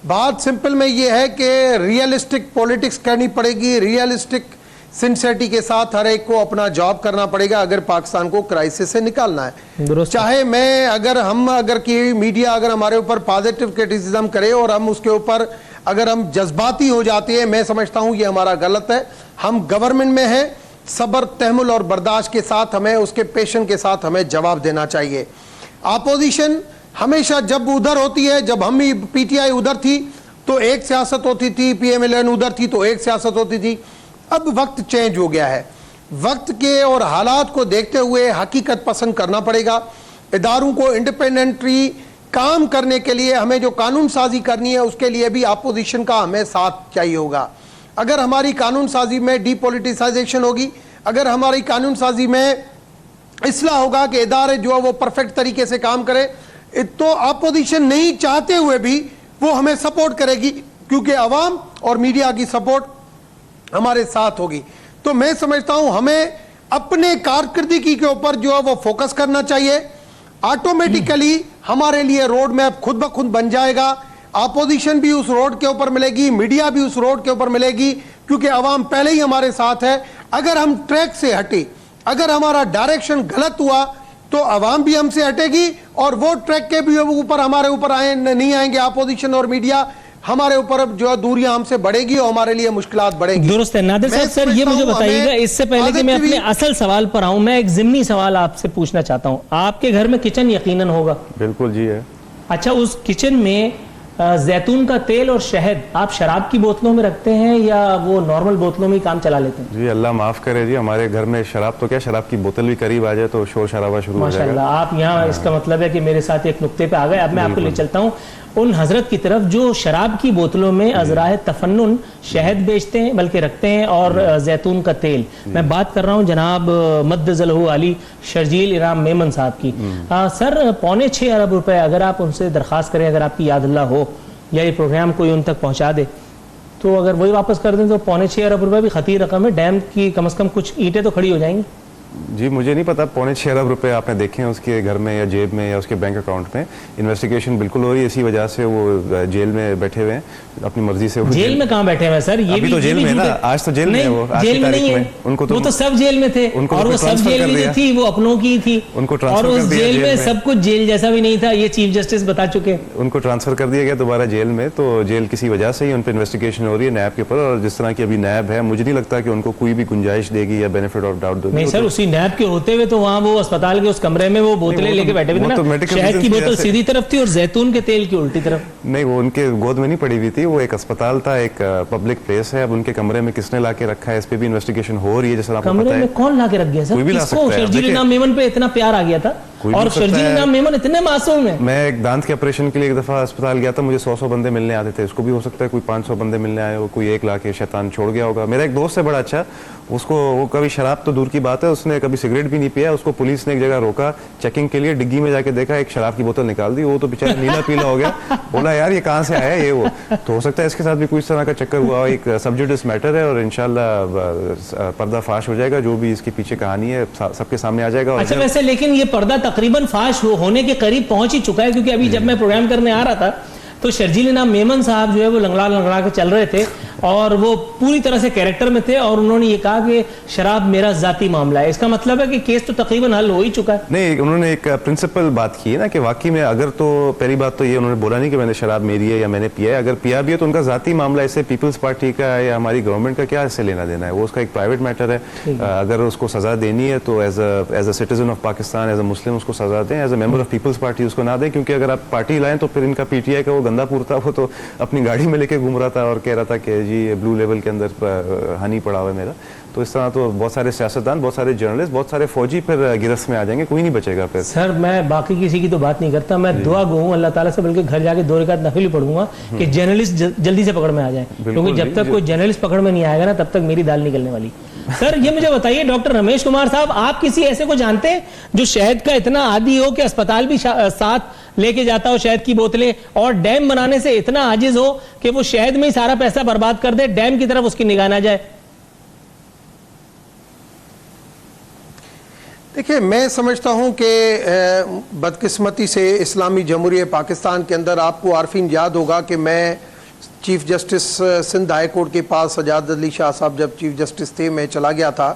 E: बात सिंपल में ये है कि रियलिस्टिक पॉलिटिक्स करनी पड़ेगी, रियलिस्टिक सिंसियरिटी के साथ हर एक को अपना जॉब करना पड़ेगा अगर पाकिस्तान को क्राइसिस से निकालना है। चाहे मैं अगर की मीडिया अगर हमारे ऊपर पॉजिटिव क्रिटिसिज्म करे और हम उसके ऊपर अगर हम जज्बाती हो जाते हैं, मैं समझता हूं ये हमारा गलत है। हम गवर्नमेंट में हैं, सब्र, तहमुल और बर्दाश्त के साथ हमें उसके पेशेंस के साथ हमें जवाब देना चाहिए। अपोजिशन हमेशा जब उधर होती है, जब हम ही पीटीआई उधर थी तो एक सियासत होती थी, पीएमएलएन उधर थी तो एक सियासत होती थी। अब वक्त चेंज हो गया है, वक्त के और हालात को देखते हुए हकीकत पसंद करना पड़ेगा। इदारों को इंडिपेंडेंटली काम करने के लिए हमें जो कानून साजी करनी है उसके लिए भी अपोजिशन का हमें साथ चाहिए होगा। अगर हमारी कानून साजी में डीपोलिटिसाइजेशन होगी, अगर हमारी कानून साजी में इसला होगा कि इदारे जो है वो परफेक्ट तरीके से काम करे, तो अपोजिशन नहीं चाहते हुए भी वो हमें सपोर्ट करेगी क्योंकि अवाम और मीडिया की सपोर्ट हमारे साथ होगी। तो मैं समझता हूं हमें अपने कारकर्दगी के ऊपर जो है वो फोकस करना चाहिए। ऑटोमेटिकली हमारे लिए रोड मैप खुद ब खुद बन जाएगा। अपोजिशन भी उस रोड के ऊपर मिलेगी, मीडिया भी उस रोड के ऊपर मिलेगी क्योंकि अवाम पहले ही हमारे साथ है। अगर हम ट्रैक से हटे, अगर हमारा डायरेक्शन गलत हुआ तो अवाम भी हमसे हटेगी और वो ट्रैक के भी ऊपर हमारे ऊपर नहीं आएंगे अपोजिशन और मीडिया, हमारे ऊपर जो दूरियां हमसे बढ़ेगी और हमारे लिए मुश्किलात बढ़ेंगी।
B: दुरुस्त है। नादिर साहब, सर ये मुझे बताइएगा, इससे पहले कि मैं अपने असल सवाल पर आऊं, मैं एक ज़िम्नी सवाल आपसे पूछना चाहता हूं। आपके घर में किचन यकीनन होगा?
D: बिल्कुल जी है।
B: अच्छा, उस किचन में जैतून का तेल और शहद आप शराब की बोतलों में रखते हैं या वो नॉर्मल बोतलों में ही काम चला लेते हैं?
D: जी अल्लाह माफ़ करे जी, हमारे घर में शराब तो क्या, शराब की बोतल भी करीब आ जाए तो शोर शराबा शुरू हो जाएगा।
B: माशाल्लाह, आप यहाँ इसका मतलब है कि मेरे साथ एक नुक्ते पे आ गए। अब मैं आपको ले चलता हूँ उन हजरत की तरफ जो शराब की बोतलों में अजराए तफन्नुन शहद बेचते हैं, बल्कि रखते हैं, और जैतून का तेल। मैं बात कर रहा हूँ जनाब मद्दज़लहु अली शर्जील इराम मेमन साहब की। सर, 6.25 अरब रुपए अगर आप उनसे दरख्वास्त करें, अगर आपकी याद अल्लाह हो या ये प्रोग्राम कोई उन तक पहुँचा दे, तो अगर वही वापस कर दें तो 6.25 अरब रुपए भी खतीर रकम है। डैम की कम से कम कुछ ईंटें तो खड़ी हो जाएंगी।
D: जी मुझे नहीं पता 6.25 अरब रुपए आपने देखे हैं उसके घर में या जेब में या उसके बैंक अकाउंट में। इन्वेस्टिगेशन बिल्कुल हो रही है, इसी वजह से वो जेल में बैठे हुए हैं अपनी मर्जी से।
B: जेल में कहाँ बैठे हुए हैं सर? ये भी
D: तो जेल में ना, आज तो जेल में वो,
B: जेल में नहीं है। उनको वो तो सब जेल में थे और वो सब जेल में जो थी वो अपनों की थी,
D: उनको
B: और उस जेल में सब कुछ जेल जैसा भी नहीं था, ये चीफ जस्टिस बता चुके।
D: उनको ट्रांसफर कर दिया गया दोबारा जेल में, तो जेल किसी वजह से ही उन पर इन्वेस्टिगेशन हो रही है नैब के ऊपर। और जिस तरह की अभी नैब है, मुझे नहीं लगता कि उनको कोई भी गुंजाइश देगी या बेनिफिट ऑफ डाउट देगी।
B: नहीं सर, उसी नैब के होते हुए तो वहाँ वो अस्पताल के उस कमरे में वो बोतलें लेके बैठे हुए थे ना, शहद की बोतल सीधी तरफ थी और जैतून के तेल की उल्टी तरफ।
D: नहीं, वो उनके गोद में नहीं पड़ी हुई थी, वो एक अस्पताल था, एक पब्लिक प्लेस है। अब उनके कमरे में किसने लाके रखा है, इस पे भी इन्वेस्टिगेशन हो रही है। जैसा आपको पता है,
B: कमरे में कौन लाके रख गया सर? किसको? शर्जील इनाम मेमन पे इतना प्यार आ गया था
D: कोई भी
B: और
D: हो सकता
B: शर्जील
D: है।
B: इनाम मेमन इतने मासूम है।
D: मैं एक दांत के ऑपरेशन के लिए एक दफ़ा अस्पताल गया था, मुझे 100 बंदे मिलने आते थे। उसको भी हो सकता है कोई 500 बंदे मिलने आए हो, कोई 1 लाख के शैतान छोड़ गया होगा। मेरा एक दोस्त है बड़ा अच्छा, उसको वो कभी शराब तो दूर की बात है, उसने कभी सिगरेट भी नहीं पिया। उसको पुलिस ने एक जगह रोका चेकिंग के लिए, डिग्गी में जाके देखा, एक शराब की बोतल निकाल दी। वो तो बेचारा नीला पीला हो गया, बोला यार ये कहाँ से आया ये वो। तो हो सकता है इसके साथ भी कोई इस तरह का चक्कर हुआ। एक सब जुडिस मैटर है और इंशाल्लाह पर्दाफाश हो जाएगा, जो भी इसके पीछे कहानी है सबके सामने आ जाएगा। और
B: अच्छा वैसे लेकिन ये पर्दा तकरीबन फाश होने के करीब पहुंच ही चुका है, क्योंकि अभी जब मैं प्रोग्राम करने आ रहा था तो शर्जील इनाम मेमन साहब जो है वो लंगड़ा लंगड़ा के चल रहे थे और वो पूरी तरह से कैरेक्टर में थे और उन्होंने ये कहा कि शराब मेरा जाती मामला है। इसका मतलब है कि केस तो तकरीबन हल हो ही चुका है।
D: नहीं, उन्होंने एक प्रिंसिपल बात की है ना कि वाकई में अगर तो पहली बात तो ये उन्होंने बोला नहीं कि मैंने शराब मेरी है या मैंने पिया है। अगर पिया भी है तो उनका जाती मामला, इससे पीपल्स पार्टी का या हमारी गवर्नमेंट का क्या इससे लेना देना है, वो उसका एक प्राइवेट मैटर है। अगर उसको सजा देनी है तो as a citizen of Pakistan, as a Muslim उसको सजा दें, as a member of People's Party उसको ना दें। क्योंकि अगर आप पार्टी लाएं तो फिर इनका पीटीआई का वो गंदापुर था, वो तो अपनी गाड़ी में लेके घूम रहा था और कह रहा था कि जी ब्लू लेवल के अंदर हनी पड़ा हुआ है मेरा। तो इस तरह तो बहुत सारे सियासतदान, बहुत सारे जर्नलिस्ट, बहुत सारे फौजी फिर गिरफ्त में आ जाएंगे, कोई नहीं बचेगा फिर।
B: सर मैं बाकी किसी की तो बात नहीं करता, मैं दुआ गो हूं अल्लाह ताला से, बल्कि घर जाके 2 रकात नफिल पढ़ूंगा कि जर्नलिस्ट जल्दी से पकड़ में आ जाए, क्योंकि जब तक कोई जर्नलिस्ट पकड़ में नहीं आएगा ना तब तक मेरी दाल निकलने वाली। सर ये मुझे बताइए डॉक्टर रमेश कुमार साहब, आप किसी ऐसे को जानते हैं जो शहद का इतना आदी हो कि अस्पताल भी साथ लेके जाता हो शहद की बोतलें, और डैम बनाने से इतना आजिज हो कि वो शहद में ही सारा पैसा बर्बाद कर दे, डैम की तरफ उसकी निगाह ना जाए?
E: देखिए मैं समझता हूं कि बदकिस्मती से इस्लामी जमहूरियत पाकिस्तान के अंदर, आपको आरफीन याद होगा कि मैं chief justice Sindh high court के पास सजाद अली शाह साहब जब चीफ जस्टिस थे, मैं चला गया था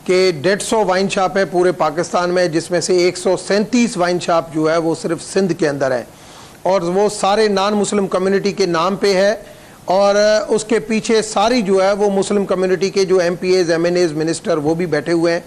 E: कि 150 वाइन शॉप है पूरे पाकिस्तान में, जिसमें से 137 वाइन शॉप जो है वो सिर्फ सिंध के अंदर है और वो सारे नॉन मुस्लिम कम्युनिटी के नाम पे है। और उसके पीछे सारी जो है वो मुस्लिम कम्युनिटी के जो MPAs, MNAs, मिनिस्टर वो भी बैठे हुए हैं।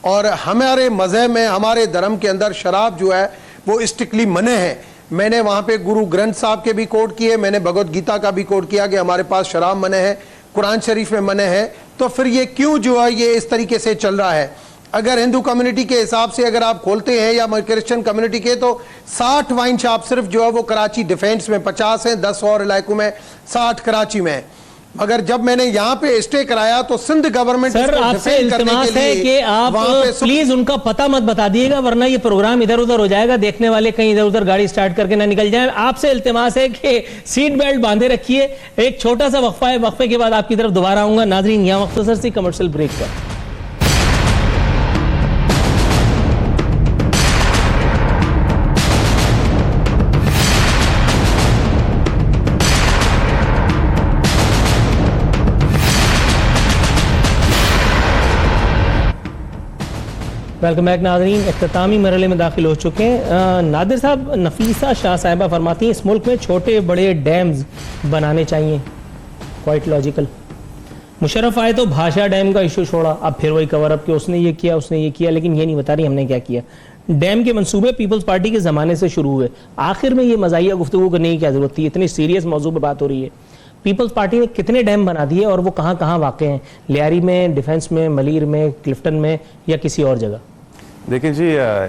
E: और हमारे मज़हब में, हमारे धर्म के अंदर शराब जो है वो स्ट्रिक्टली मने है। मैंने वहाँ पे गुरु ग्रंथ साहब के भी कोट किए, मैंने भगवत गीता का भी कोट किया कि हमारे पास शराब मने है, कुरान शरीफ में मने है। तो फिर ये क्यों जो है ये इस तरीके से चल रहा है? अगर हिंदू कम्युनिटी के हिसाब से अगर आप खोलते हैं या क्रिश्चियन कम्युनिटी के, तो 60 वाइन शॉप सिर्फ जो है वो कराची डिफेंस में 50 हैं, 10 और इलाकों में 60 कराची में। मगर जब मैंने यहाँ पे स्टे कराया तो सिंध गवर्नमेंट
B: सर आपसे इल्तिमास है कि आप प्लीज उनका पता मत बता दिएगा, वरना ये प्रोग्राम इधर उधर हो जाएगा, देखने वाले कहीं इधर उधर गाड़ी स्टार्ट करके ना निकल जाए। आपसे इल्तिमास है कि सीट बेल्ट बांधे रखिए। एक छोटा सा वक्फा है, वक्फे के बाद आपकी तरफ दोबारा आऊंगा। नाजरीन यहाँ मुख्तसर सी कमर्शियल ब्रेक का। वेलकम बैक नाज़रीन, इख्तितामी मरहले में दाखिल हो चुके हैं। नादिर साहब, नफीसा शाह साहिबा फरमाती हैं इस मुल्क में छोटे बड़े डैम्स बनाने चाहिए, क्वाइट लॉजिकल। मुशर्रफ आए तो भाषा डैम का इशू छोड़ा, अब फिर वही कवर अप कि उसने ये किया उसने ये किया, लेकिन ये नहीं बता रही हमने क्या किया। डैम के मंसूबे पीपल्स पार्टी के ज़माने से शुरू हुए, आखिर में ये मज़ाहिया गुफ्तगू करने की क्या ज़रूरत थी? इतनी सीरियस मौजू पर बात हो रही है। पीपल्स पार्टी ने कितने डैम बना दिए और वो कहाँ कहाँ वाक़ हैं? लियारी में, डिफेंस में, मलीर में, क्लिफ्टन में या किसी और जगह?
D: देखिए जी,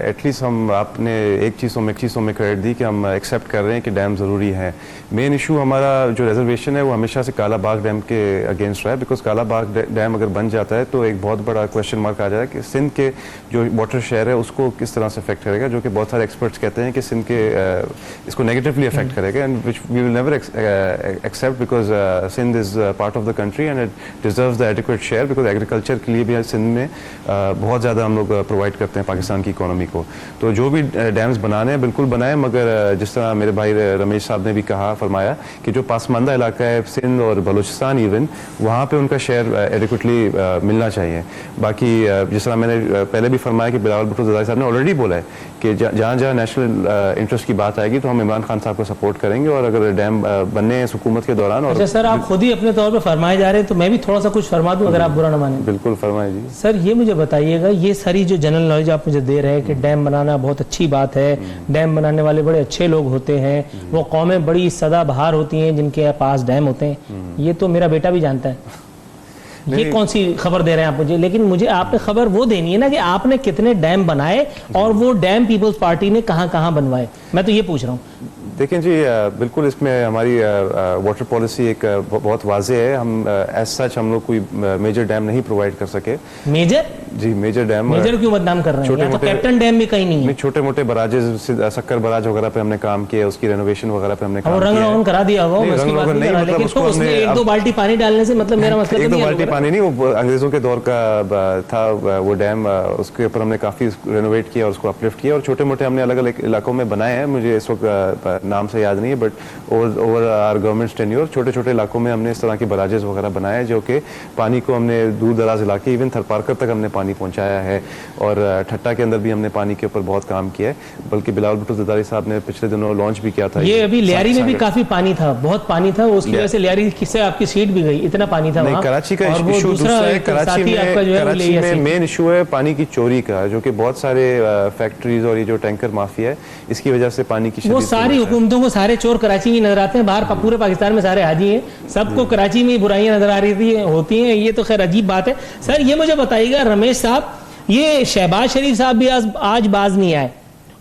D: एटलीस्ट हम आपने एक चीज़ में क्रेडिट दी कि हम एक्सेप्ट कर रहे हैं कि डैम ज़रूरी है। मेन इशू हमारा जो रिजर्वेशन है वो हमेशा से काला बाग डैम के अगेंस्ट रहा है, बिकॉज काला बाग डैम अगर बन जाता है तो एक बहुत बड़ा क्वेश्चन मार्क आ जाए कि सिंध के जो वाटर शेयर है उसको किस तरह से अफेक्ट करेगा, जो कि बहुत सारे एक्सपर्ट्स कहते हैं कि सिंध के इसको नेगेटिवली अफेक्ट करेगा, and which we will never accept, because Sindh is part of the country and it deserves the adequate share, because agriculture के लिए भी सिंध में बहुत ज़्यादा हम लोग प्रोवाइड करते हैं पाकिस्तान की इकोनॉमी को। तो जो भी डैम्स बनाने हैं बिल्कुल बनाए, मगर जिस तरह मेरे भाई रमेश साहब ने भी कहा, फरमाया कि जो पासमानदा इलाका है सिंध और बलूचिस्तान इवन, वहाँ पे उनका शेयर एडिक्वेटली मिलना चाहिए। बाकी जिस तरह मैंने पहले भी फरमाया कि बिलावल भुट्टो ज़रदारी साहब ने ऑलरेडी बोला है कि जहाँ जहाँ नेशनल इंटरेस्ट की बात आएगी तो हम इमरान खान साहब को सपोर्ट करेंगे, और अगर डैम बनने हैं हुकूमत के दौरान। और
B: अच्छा सर, आप खुद ही अपने तौर पर फरमाए जा रहे हैं तो मैं भी थोड़ा सा कुछ फरमा दूं अगर आप बुरा न माने।
D: बिल्कुल फरमाए जी।
B: सर ये मुझे बताइएगा, ये सारी जो जनरल नॉलेज आप मुझे दे रहे हैं कि डैम बनाना बहुत अच्छी बात है, डैम बनाने वाले बड़े अच्छे लोग होते हैं, वो कौमें बड़ी सदाबहार होती हैं जिनके पास डैम होते हैं, ये तो मेरा बेटा भी जानता है। ये कौन सी खबर दे रहे हैं आप मुझे? लेकिन मुझे आपने खबर वो देनी है ना कि आपने कितने डैम बनाए और वो डैम पीपल्स पार्टी ने कहां कहां बनवाए, मैं तो ये पूछ रहा हूँ।
D: देखें जी, बिल्कुल इसमें हमारी वाटर पॉलिसी एक बहुत वाज़ेह है। हम एज सच हम लोग कोई मेजर डैम नहीं प्रोवाइड कर सके।
B: मेजर?
D: जी मेजर डैम।
B: मेजर क्यों बदनाम कर रहे हैं? यहाँ तो कैप्टन डैम भी कहीं नहीं है।
D: छोटे मोटे बराजेस, सक्कर बराज वगैरह पे हमने काम किया, उसकी रेनोवेशन वगैरह पे हमने काम किया।
B: रंग रोगन करा दिया होगा, उसकी बात नहीं कर रहा, लेकिन तो उसमें एक दो बाल्टी पानी डालने से मतलब मेरा मतलब
D: एक दो बाल्टी पानी नहीं, वो अंग्रेजों के दौर का था वो डैम, उसके ऊपर हमने काफ़ी रेनोवेट किया और उसको अपलिफ्ट किया और छोटे मोटे हमने अलग अलग इलाकों में बनाए हैं। मुझे इस वक्त नाम से याद नहीं है, but over our government tenure छोटे छोटे इलाकों में हमने इस तरह के बराजेस वगैरह बनाए जो कि पानी को हमने दूर दराज इलाके इवन थरपारकर तक हमने पानी पहुंचाया है। और ठट्टा के अंदर भी हमने पानी के ऊपर बहुत काम किया है, बल्कि बिलावल भुट्टो जरदारी साहब ने पिछले दिनों लॉन्च भी किया था।
B: ये अभी लियारी में भी काफी पानी था, बहुत पानी था, उसकी वजह से लियारी से आपकी सीट भी गई, इतना पानी था वहाँ।
D: कराची का इशू दूसरा है। कराची में मेन इशू है पानी की चोरी का, जो कि बहुत सारे फैक्ट्रीज और ये जो टैंकर माफिया है इसकी वजह से पानी की
B: वो सारी हुकूमतों को सारे चोर कराची में नजर आते हैं। बाहर पूरे पाकिस्तान में सारे हाजी हैं, सबको कराची में बुराइयां नजर आ रही होती हैं। ये तो खैर अजीब बात है। सर ये मुझे बताइएगा रमेश साहब, ये शहबाज शरीफ साहब भी आज बाज नहीं आए।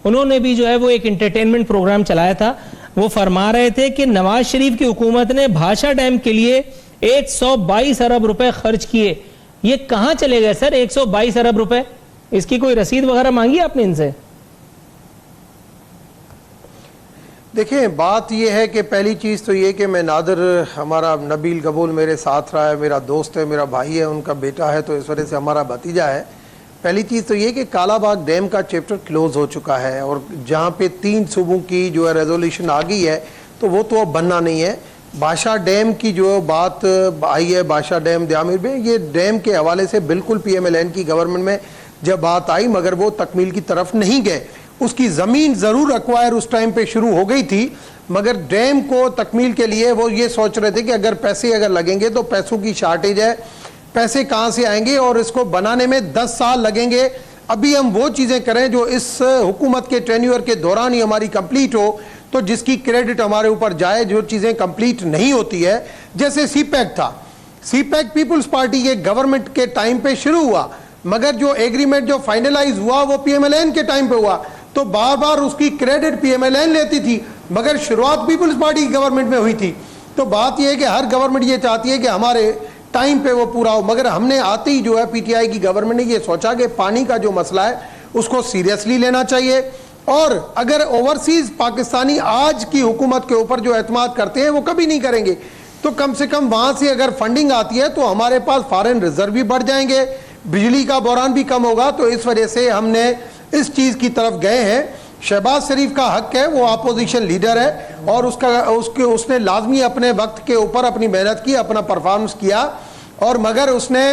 B: उन्होंने भी जो है वो एक एंटरटेनमेंट प्रोग्राम चलाया था। वो फरमा रहे थे कि नवाज शरीफ की हुकूमत ने भाषा डैम के लिए 122 अरब रुपए खर्च किए। ये कहां चले गए सर 122 अरब रुपए? इसकी कोई रसीद वगैरह मांगी आपने इनसे?
E: देखिए बात यह है कि पहली चीज़ तो ये कि मैं नादर, हमारा नबील कबूल मेरे साथ रहा है, मेरा दोस्त है, मेरा भाई है, उनका बेटा है, तो इस वजह से हमारा भतीजा है। पहली चीज़ तो ये कि कालाबाग डैम का चैप्टर क्लोज हो चुका है और जहाँ पे 3 सूबों की जो है रेजोल्यूशन आ गई है तो वो तो अब बनना नहीं है। बादशाह डैम की जो बात आई है, बादशाह डैम दयामिर में, ये डैम के हवाले से बिल्कुल PMLN की गवर्नमेंट में जब बात आई मगर वो तकमील की तरफ नहीं गए। उसकी ज़मीन ज़रूर एक्वायर उस टाइम पे शुरू हो गई थी मगर डैम को तकमील के लिए वो ये सोच रहे थे कि अगर पैसे अगर लगेंगे तो पैसों की शार्टेज है, पैसे कहाँ से आएंगे और इसको बनाने में 10 साल लगेंगे। अभी हम वो चीज़ें करें जो इस हुकूमत के टेन्योर के दौरान ही हमारी कंप्लीट हो, तो जिसकी क्रेडिट हमारे ऊपर जाए। जो चीज़ें कंप्लीट नहीं होती है, जैसे सीपैक था, सीपैक पीपल्स पार्टी के गवर्नमेंट के टाइम पे शुरू हुआ मगर जो एग्रीमेंट जो फाइनलाइज हुआ वो PMLN के टाइम पे हुआ, तो बार बार उसकी क्रेडिट PMLN लेती थी मगर शुरुआत पीपल्स पार्टी की गवर्नमेंट में हुई थी। तो बात यह है कि हर गवर्नमेंट ये चाहती है कि हमारे टाइम पे वो पूरा हो, मगर हमने आते ही जो है PTI की गवर्नमेंट ने ये सोचा कि पानी का जो मसला है उसको सीरियसली लेना चाहिए और अगर ओवरसीज पाकिस्तानी आज की हुकूमत के ऊपर जो एतमाद करते हैं वो कभी नहीं करेंगे, तो कम से कम वहाँ से अगर फंडिंग आती है तो हमारे पास फॉरेन रिजर्व भी बढ़ जाएंगे, बिजली का बहरान भी कम होगा। तो इस वजह से हमने इस चीज़ की तरफ गए हैं। शहबाज शरीफ का हक है, वो अपोजिशन लीडर है और उसने लाजमी अपने वक्त के ऊपर अपनी मेहनत की, अपना परफॉर्मेंस किया और मगर उसने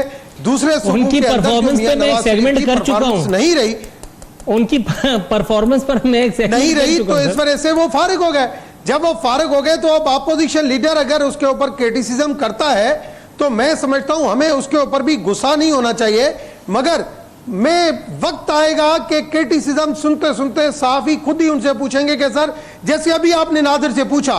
E: दूसरे
B: उनकी परफॉर्मेंस पे मैं एक सेगमेंट कर चुका हूं,
E: नहीं रही
B: उनकी परफॉर्मेंस पर मैं एक सेगमेंट
E: नहीं रही, तो इस वजह से वो फारिग हो गए। जब वो फारिग हो गए तो अब अपोजिशन लीडर अगर उसके ऊपर क्रिटिसिज्म करता है तो मैं समझता हूं हमें उसके ऊपर भी गुस्सा नहीं होना चाहिए, मगर मैं वक्त आएगा कि क्रिटिसिज्म सुनते सुनते साफ ही खुद ही उनसे पूछेंगे कि सर, जैसे अभी आपने नादिर से पूछा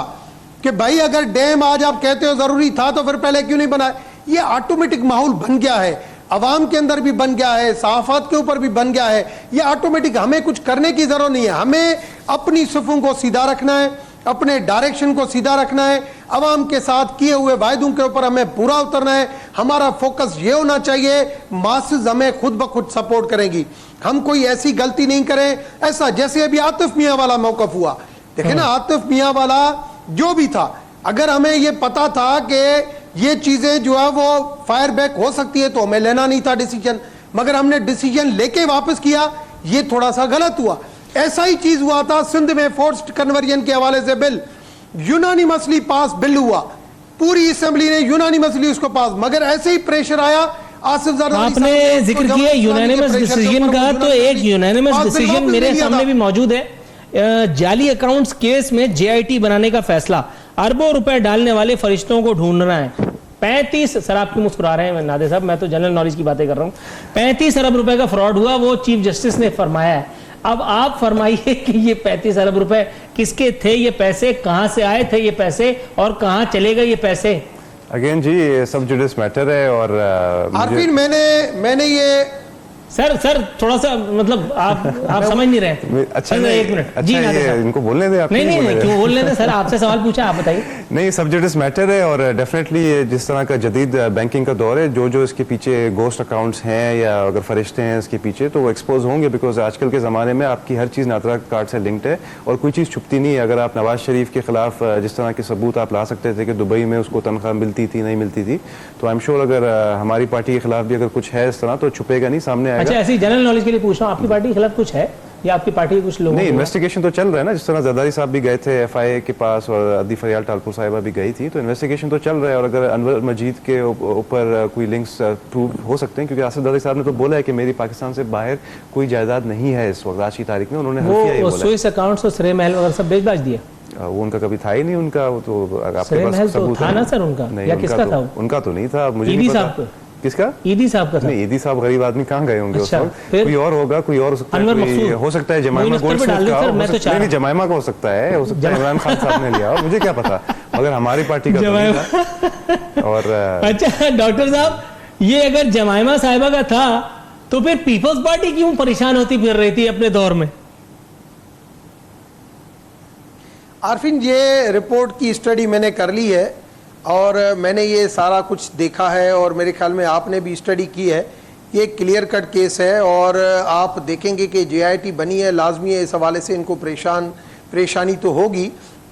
E: कि भाई अगर डैम आज आप कहते हो जरूरी था तो फिर पहले क्यों नहीं बनाया। ये ऑटोमेटिक माहौल बन गया है, अवाम के अंदर भी बन गया है, सहाफत के ऊपर भी बन गया है। ये ऑटोमेटिक, हमें कुछ करने की जरूरत नहीं है, हमें अपनी सफ़ों को सीधा रखना है, अपने डायरेक्शन को सीधा रखना है, अवाम के साथ किए हुए वायदों के ऊपर हमें पूरा उतरना है। हमारा फोकस ये होना चाहिए मासेस हमें खुद ब खुद सपोर्ट करेंगी, हम कोई ऐसी गलती नहीं करें। ऐसा जैसे अभी आतिफ मियाँ वाला मौकफ हुआ, देखे ना, आतिफ मियाँ वाला जो भी था, अगर हमें ये पता था कि ये चीजें जो है वो फायर बैक हो सकती है तो हमें लेना नहीं था डिसीजन, मगर हमने डिसीजन लेके वापस किया, ये थोड़ा सा गलत हुआ। ऐसा ही चीज हुआ था सिंध में फोर्स्ड कन्वर्जन के हवाले से बिल यूनानिमसली पास बिल हुआ, पूरी असेंबली ने यूनानिमसली उसको पास, मगर ऐसे ही प्रेशर आया आसिफ जरदारी।
B: आपने जिक्र किया यूनानिमस डिसीजन का, तो एक यूनानिमस डिसीजन मेरे सामने भी मौजूद है। जाली अकाउंट्स केस में JIT बनाने का फैसला, अरबों रुपए डालने वाले फरिश्तों को ढूंढना है। 35, सर आप क्यों मुस्कुरा रहे हैं नादे साहब, मैं तो जनरल नॉलेज की बातें कर रहा हूं। 35 अरब रुपए का फ्रॉड हुआ, वो चीफ जस्टिस ने फरमाया है। अब आप फरमाइए कि ये 35 अरब रुपए किसके थे, ये पैसे कहां से आए थे ये पैसे, और कहां चले गए ये पैसे?
D: अगेन जी ये सब जुडिस मैटर है और
E: आरफीन मैंने ये
B: सर थोड़ा सा मतलब आप समझ नहीं रहे।
D: अच्छा
B: सर, एक मिनट
D: अच्छा
B: जी नादिर
D: ये
B: साहब।
D: इनको बोलने दें, आप
B: नहीं क्यों बोल रहे थे सर, आपसे सवाल पूछा, आप बताइए।
D: नहीं सब जुडिस मैटर है और डेफिनेटली जिस तरह का जदीद बैंकिंग का दौर है, जो इसके पीछे गोस्ट अकाउंट्स हैं या अगर फरिश्ते हैं इसके पीछे, तो वो एक्सपोज होंगे, बिकॉज आजकल के ज़माने में आपकी हर चीज़ नादरा कार्ड से लिंक्ड है और कोई चीज़ छुपती नहीं है। अगर आप नवाज शरीफ के खिलाफ जिस तरह के सबूत आप ला सकते थे कि दुबई में उसको तनख्वाह मिलती थी नहीं मिलती थी, तो आई एम श्योर अगर हमारी पार्टी के खिलाफ भी अगर कुछ है इस तरह तो छुपेगा नहीं, सामने आएगा।
B: अच्छा, ऐसी जनरल नॉलेज के लिए पूछ रहा हूँ, आपकी पार्टी के खिलाफ कुछ है या आपकी पार्टी के कुछ लोग?
D: नहीं, इन्वेस्टिगेशन तो चल रहा है ना, जिस तरह जरदारी साहब भी गए थे एफआईए के पास और अदी फरियाल टालपुर साहिबा भी गई थी, तो इन्वेस्टिगेशन तो चल रहा है। और अगर अनवर मजीद के ऊपर कोई लिंक्स प्रूव हो सकते हैं, क्योंकि आसिफ जरदारी साहब ने तो बोला है कि मेरी पाकिस्तान से बाहर कोई जायदाद नहीं है इस वक्त आज की तारीख में, उन्होंने हल्फिया ये
B: वो
D: बोला।
B: स्विस अकाउंट्स और सरे महल वगैरह सब बेच बाज दिया।
D: वो उनका कभी था ही नहीं, उनका वो तो आपके
B: सरे महल
D: पास
B: तो
D: सबूत
B: था
D: है
B: ना सर उनका,
D: नहीं,
B: या किसका था वो?
D: उनका तो नहीं था, मुझे
B: ईदी
D: नहीं
B: साहब
D: पता।
B: का।
D: किसका?
B: ईदी साहब का था।
D: नहीं, ईदी साहब गरीब आदमी कहाँ गए होंगे उस
B: अच्छा,
D: वक्त,
B: फिर?
D: कोई और होगा, कोई और हो सकता है,
B: अनवर
D: कोई
B: मकसूद।
D: हो सकता है जमाइमा
B: वो
D: गोल्ड
B: इन पर डाल दो सर, मैं तो चाह रहा
D: नहीं जमाइमा का हो सकता है इमरान खान साहब ने लिया, मुझे क्या पता, मगर हमारी पार्टी का तो नहीं था। और
B: अच्छा डॉक्टर साहब, ये अगर जमाइमा साहिबा का था तो फिर पीपल्स पार्टी क्यों परेशान होती फिर रही थी अपने दौर में?
E: आरफिन, ये रिपोर्ट की स्टडी मैंने कर ली है और मैंने ये सारा कुछ देखा है और मेरे ख्याल में आपने भी स्टडी की है। ये क्लियर कट केस है और आप देखेंगे कि जेआईटी बनी है, लाजमी है, इस हवाले से इनको परेशानी तो होगी,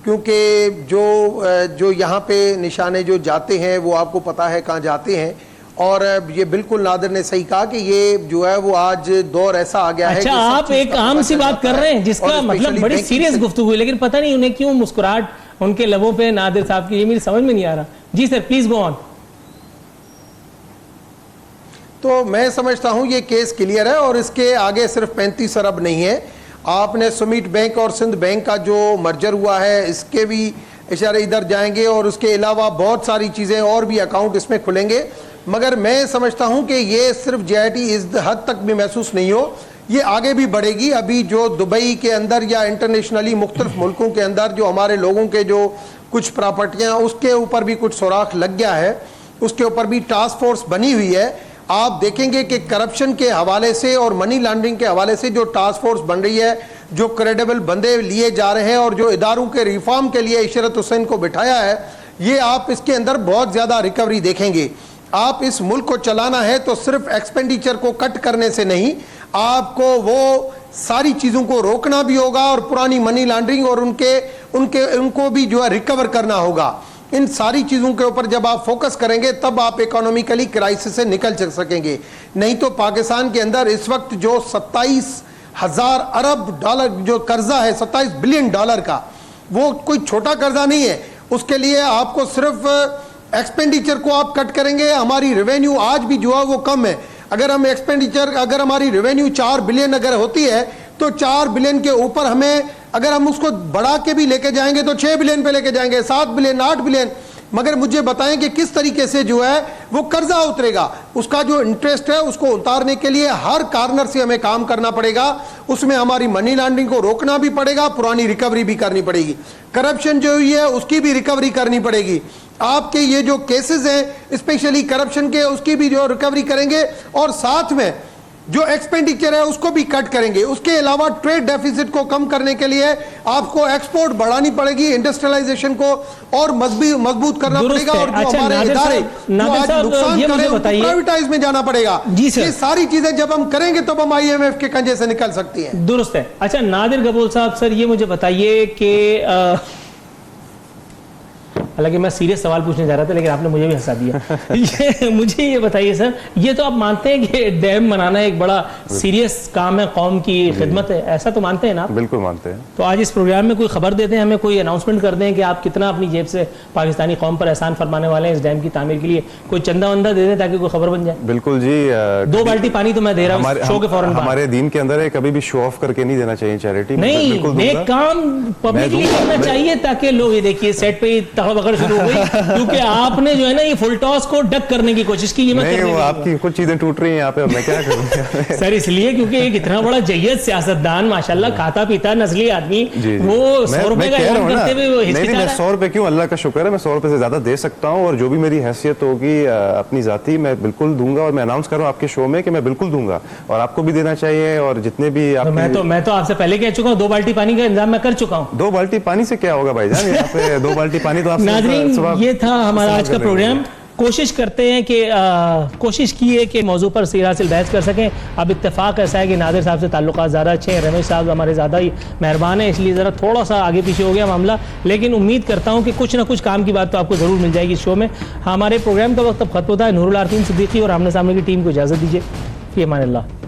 E: क्योंकि जो यहाँ पे निशाने जो जाते हैं वो आपको पता है कहाँ जाते हैं। और ये बिल्कुल नादिर ने सही कहा कि ये जो है वो आज दौर ऐसा आ गया है।
B: अच्छा, आप एक आम सी बात कर रहे हैं जिसका मतलब बड़ी सीरियस गुफ्तगू है, लेकिन पता नहीं उन्हें क्यों मुस्कुराहट उनके लबों पे नादिर साहब की, ये मेरी समझ में नहीं आ रहा। जी सर प्लीज गो ऑन।
E: तो मैं समझता हूं ये केस क्लियर है और इसके आगे सिर्फ 35 अरब नहीं है। आपने सुमित बैंक और सिंध बैंक का जो मर्जर हुआ है इसके भी इशारे इधर जाएंगे और उसके अलावा बहुत सारी चीज़ें और भी अकाउंट इसमें खुलेंगे। मगर मैं समझता हूं कि ये सिर्फ जेआईटी इस हद तक भी महसूस नहीं हो, ये आगे भी बढ़ेगी। अभी जो दुबई के अंदर या इंटरनेशनली मुख्तलिफ मुल्कों के अंदर जो हमारे लोगों के जो कुछ प्रॉपर्टियाँ उसके ऊपर भी कुछ सुराख लग गया है, उसके ऊपर भी टास्क फोर्स बनी हुई है। आप देखेंगे कि करप्शन के हवाले से और मनी लॉन्ड्रिंग के हवाले से जो टास्क फोर्स बन रही है, जो क्रेडिबल बंदे लिए जा रहे हैं और जो इदारों के रिफॉर्म के लिए इशरत हुसैन को बिठाया है, ये आप इसके अंदर बहुत ज़्यादा रिकवरी देखेंगे। आप इस मुल्क को चलाना है तो सिर्फ एक्सपेंडिचर को कट करने से नहीं, आपको वो सारी चीज़ों को रोकना भी होगा और पुरानी मनी लॉन्ड्रिंग और उनको भी जो है रिकवर करना होगा। इन सारी चीज़ों के ऊपर जब आप फोकस करेंगे तब आप इकोनॉमिकली क्राइसिस से निकल सकेंगे। नहीं तो पाकिस्तान के अंदर इस वक्त जो 27,000 अरब डॉलर जो कर्जा है, 27 बिलियन डॉलर का, वो कोई छोटा कर्जा नहीं है। उसके लिए आपको सिर्फ एक्सपेंडिचर को आप कट करेंगे। हमारी रेवेन्यू आज भी जो है वो कम है। अगर हम एक्सपेंडिचर, अगर हमारी रेवेन्यू 4 बिलियन अगर होती है तो 4 बिलियन के ऊपर हमें, अगर हम उसको बढ़ा के भी लेके जाएंगे तो 6 बिलियन पे लेके जाएंगे, 7 बिलियन, 8 बिलियन। मगर मुझे बताएं कि किस तरीके से जो है वो कर्जा उतरेगा। उसका जो इंटरेस्ट है उसको उतारने के लिए हर कार्नर से हमें काम करना पड़ेगा। उसमें हमारी मनी लॉन्ड्रिंग को रोकना भी पड़ेगा, पुरानी रिकवरी भी करनी पड़ेगी, करप्शन जो हुई है उसकी भी रिकवरी करनी पड़ेगी। आपके ये जो केसेस हैं स्पेशली करप्शन के, उसकी भी जो रिकवरी करेंगे और साथ में जो एक्सपेंडिचर है उसको भी कट करेंगे। उसके अलावा ट्रेड डेफिसिट को कम करने के लिए आपको एक्सपोर्ट बढ़ानी पड़ेगी, इंडस्ट्रियलाइजेशन को और मजबूत करना पड़ेगा और जो हमारे इदारे जो आज नुकसान कर रहे हैं प्राइवेटाइज में जाना पड़ेगा। ये सारी चीजें जब हम करेंगे तब हम IMF के कंजे से निकल सकती हैं।
B: दुरुस्त है। अच्छा नादिर गबोल साहब, सर ये मुझे बताइए कि हालांकि मैं सीरियस सवाल पूछने जा रहा था लेकिन आपने मुझे भी हंसा दिया। मुझे ये बताइए सर, ये तो आप मानते हैं कि डैम बनाना एक बड़ा सीरियस काम है, कौम की खिदमत है, ऐसा तो मानते हैं ना?
D: बिल्कुल मानते हैं।
B: तो आज इस प्रोग्राम में कोई खबर देते हैं, हमें कोई अनाउंसमेंट कर दें कि आप कितना अपनी जेब से पाकिस्तानी कौम पर एहसान फरमाने वाले हैं इस डैम की तामीर के लिए, कोई चंदा वंदा दे दें ताकि कोई खबर बन जाए।
D: बिल्कुल जी,
B: 2 बाल्टी पानी तो मैं दे रहा हूँ शो के फौरन।
D: हमारे दीन के अंदर है कभी भी शो ऑफ करके नहीं देना चाहिए चैरिटी।
B: नहीं, नेक काम पब्लिकली करना चाहिए ताकि लोग ये देखिए सेट पे पकड़ शुरू हो गई क्योंकि आपने जो है ना ये फुल टॉस को डक करने की कोशिश की।
D: नहीं, वो आपकी कुछ चीजें टूट रही हैं यहाँ पे, अब मैं क्या करूँ
B: सर इसलिए क्योंकि एक इतना बड़ा जय्यद सियासतदान माशाल्लाह खाता पीता नस्ली आदमी, वो 100 रुपए का ऐलान करते हुए वो हिचकिचा रहा है।
D: 100 रुपए क्यों, अल्लाह का शुक्र है मैं 100 रुपए से ज्यादा दे सकता हूँ, और जो भी मेरी हैसियत होगी अपनी जाती मैं बिल्कुल दूंगा, और मैं अनाउंस कर रहा हूँ आपके शो में कि मैं बिल्कुल दूंगा, और आपको भी देना चाहिए, और जितने भी
B: मैं तो आपसे पहले कह चुका हूँ 2 बाल्टी पानी का इंतजाम मैं कर चुका हूँ।
D: 2 बाल्टी पानी से क्या होगा भाईजान, यहाँ पे 2 बाल्टी पानी तो आप
B: नाज़रीन ये था हमारा आज का प्रोग्राम। कोशिश करते हैं कि कोशिश की है कि मौजू पर सीधा से बहस कर सकें। अब इत्तेफाक ऐसा है कि नादिर साहब से ताल्लुकात ज़्यादा अच्छे हैं, रमेश साहब हमारे ज़्यादा ही मेहरबान है, इसलिए ज़रा थोड़ा सा आगे पीछे हो गया मामला, लेकिन उम्मीद करता हूँ कि कुछ ना कुछ काम की बात तो आपको ज़रूर मिल जाएगी इस शो में। हमारे प्रोग्राम का वक्त अब खत्म होता है। नूरुल आरफीन सिद्दीकी और आमने सामने की टीम को इजाज़त दीजिए। फ़ी अमान अल्लाह।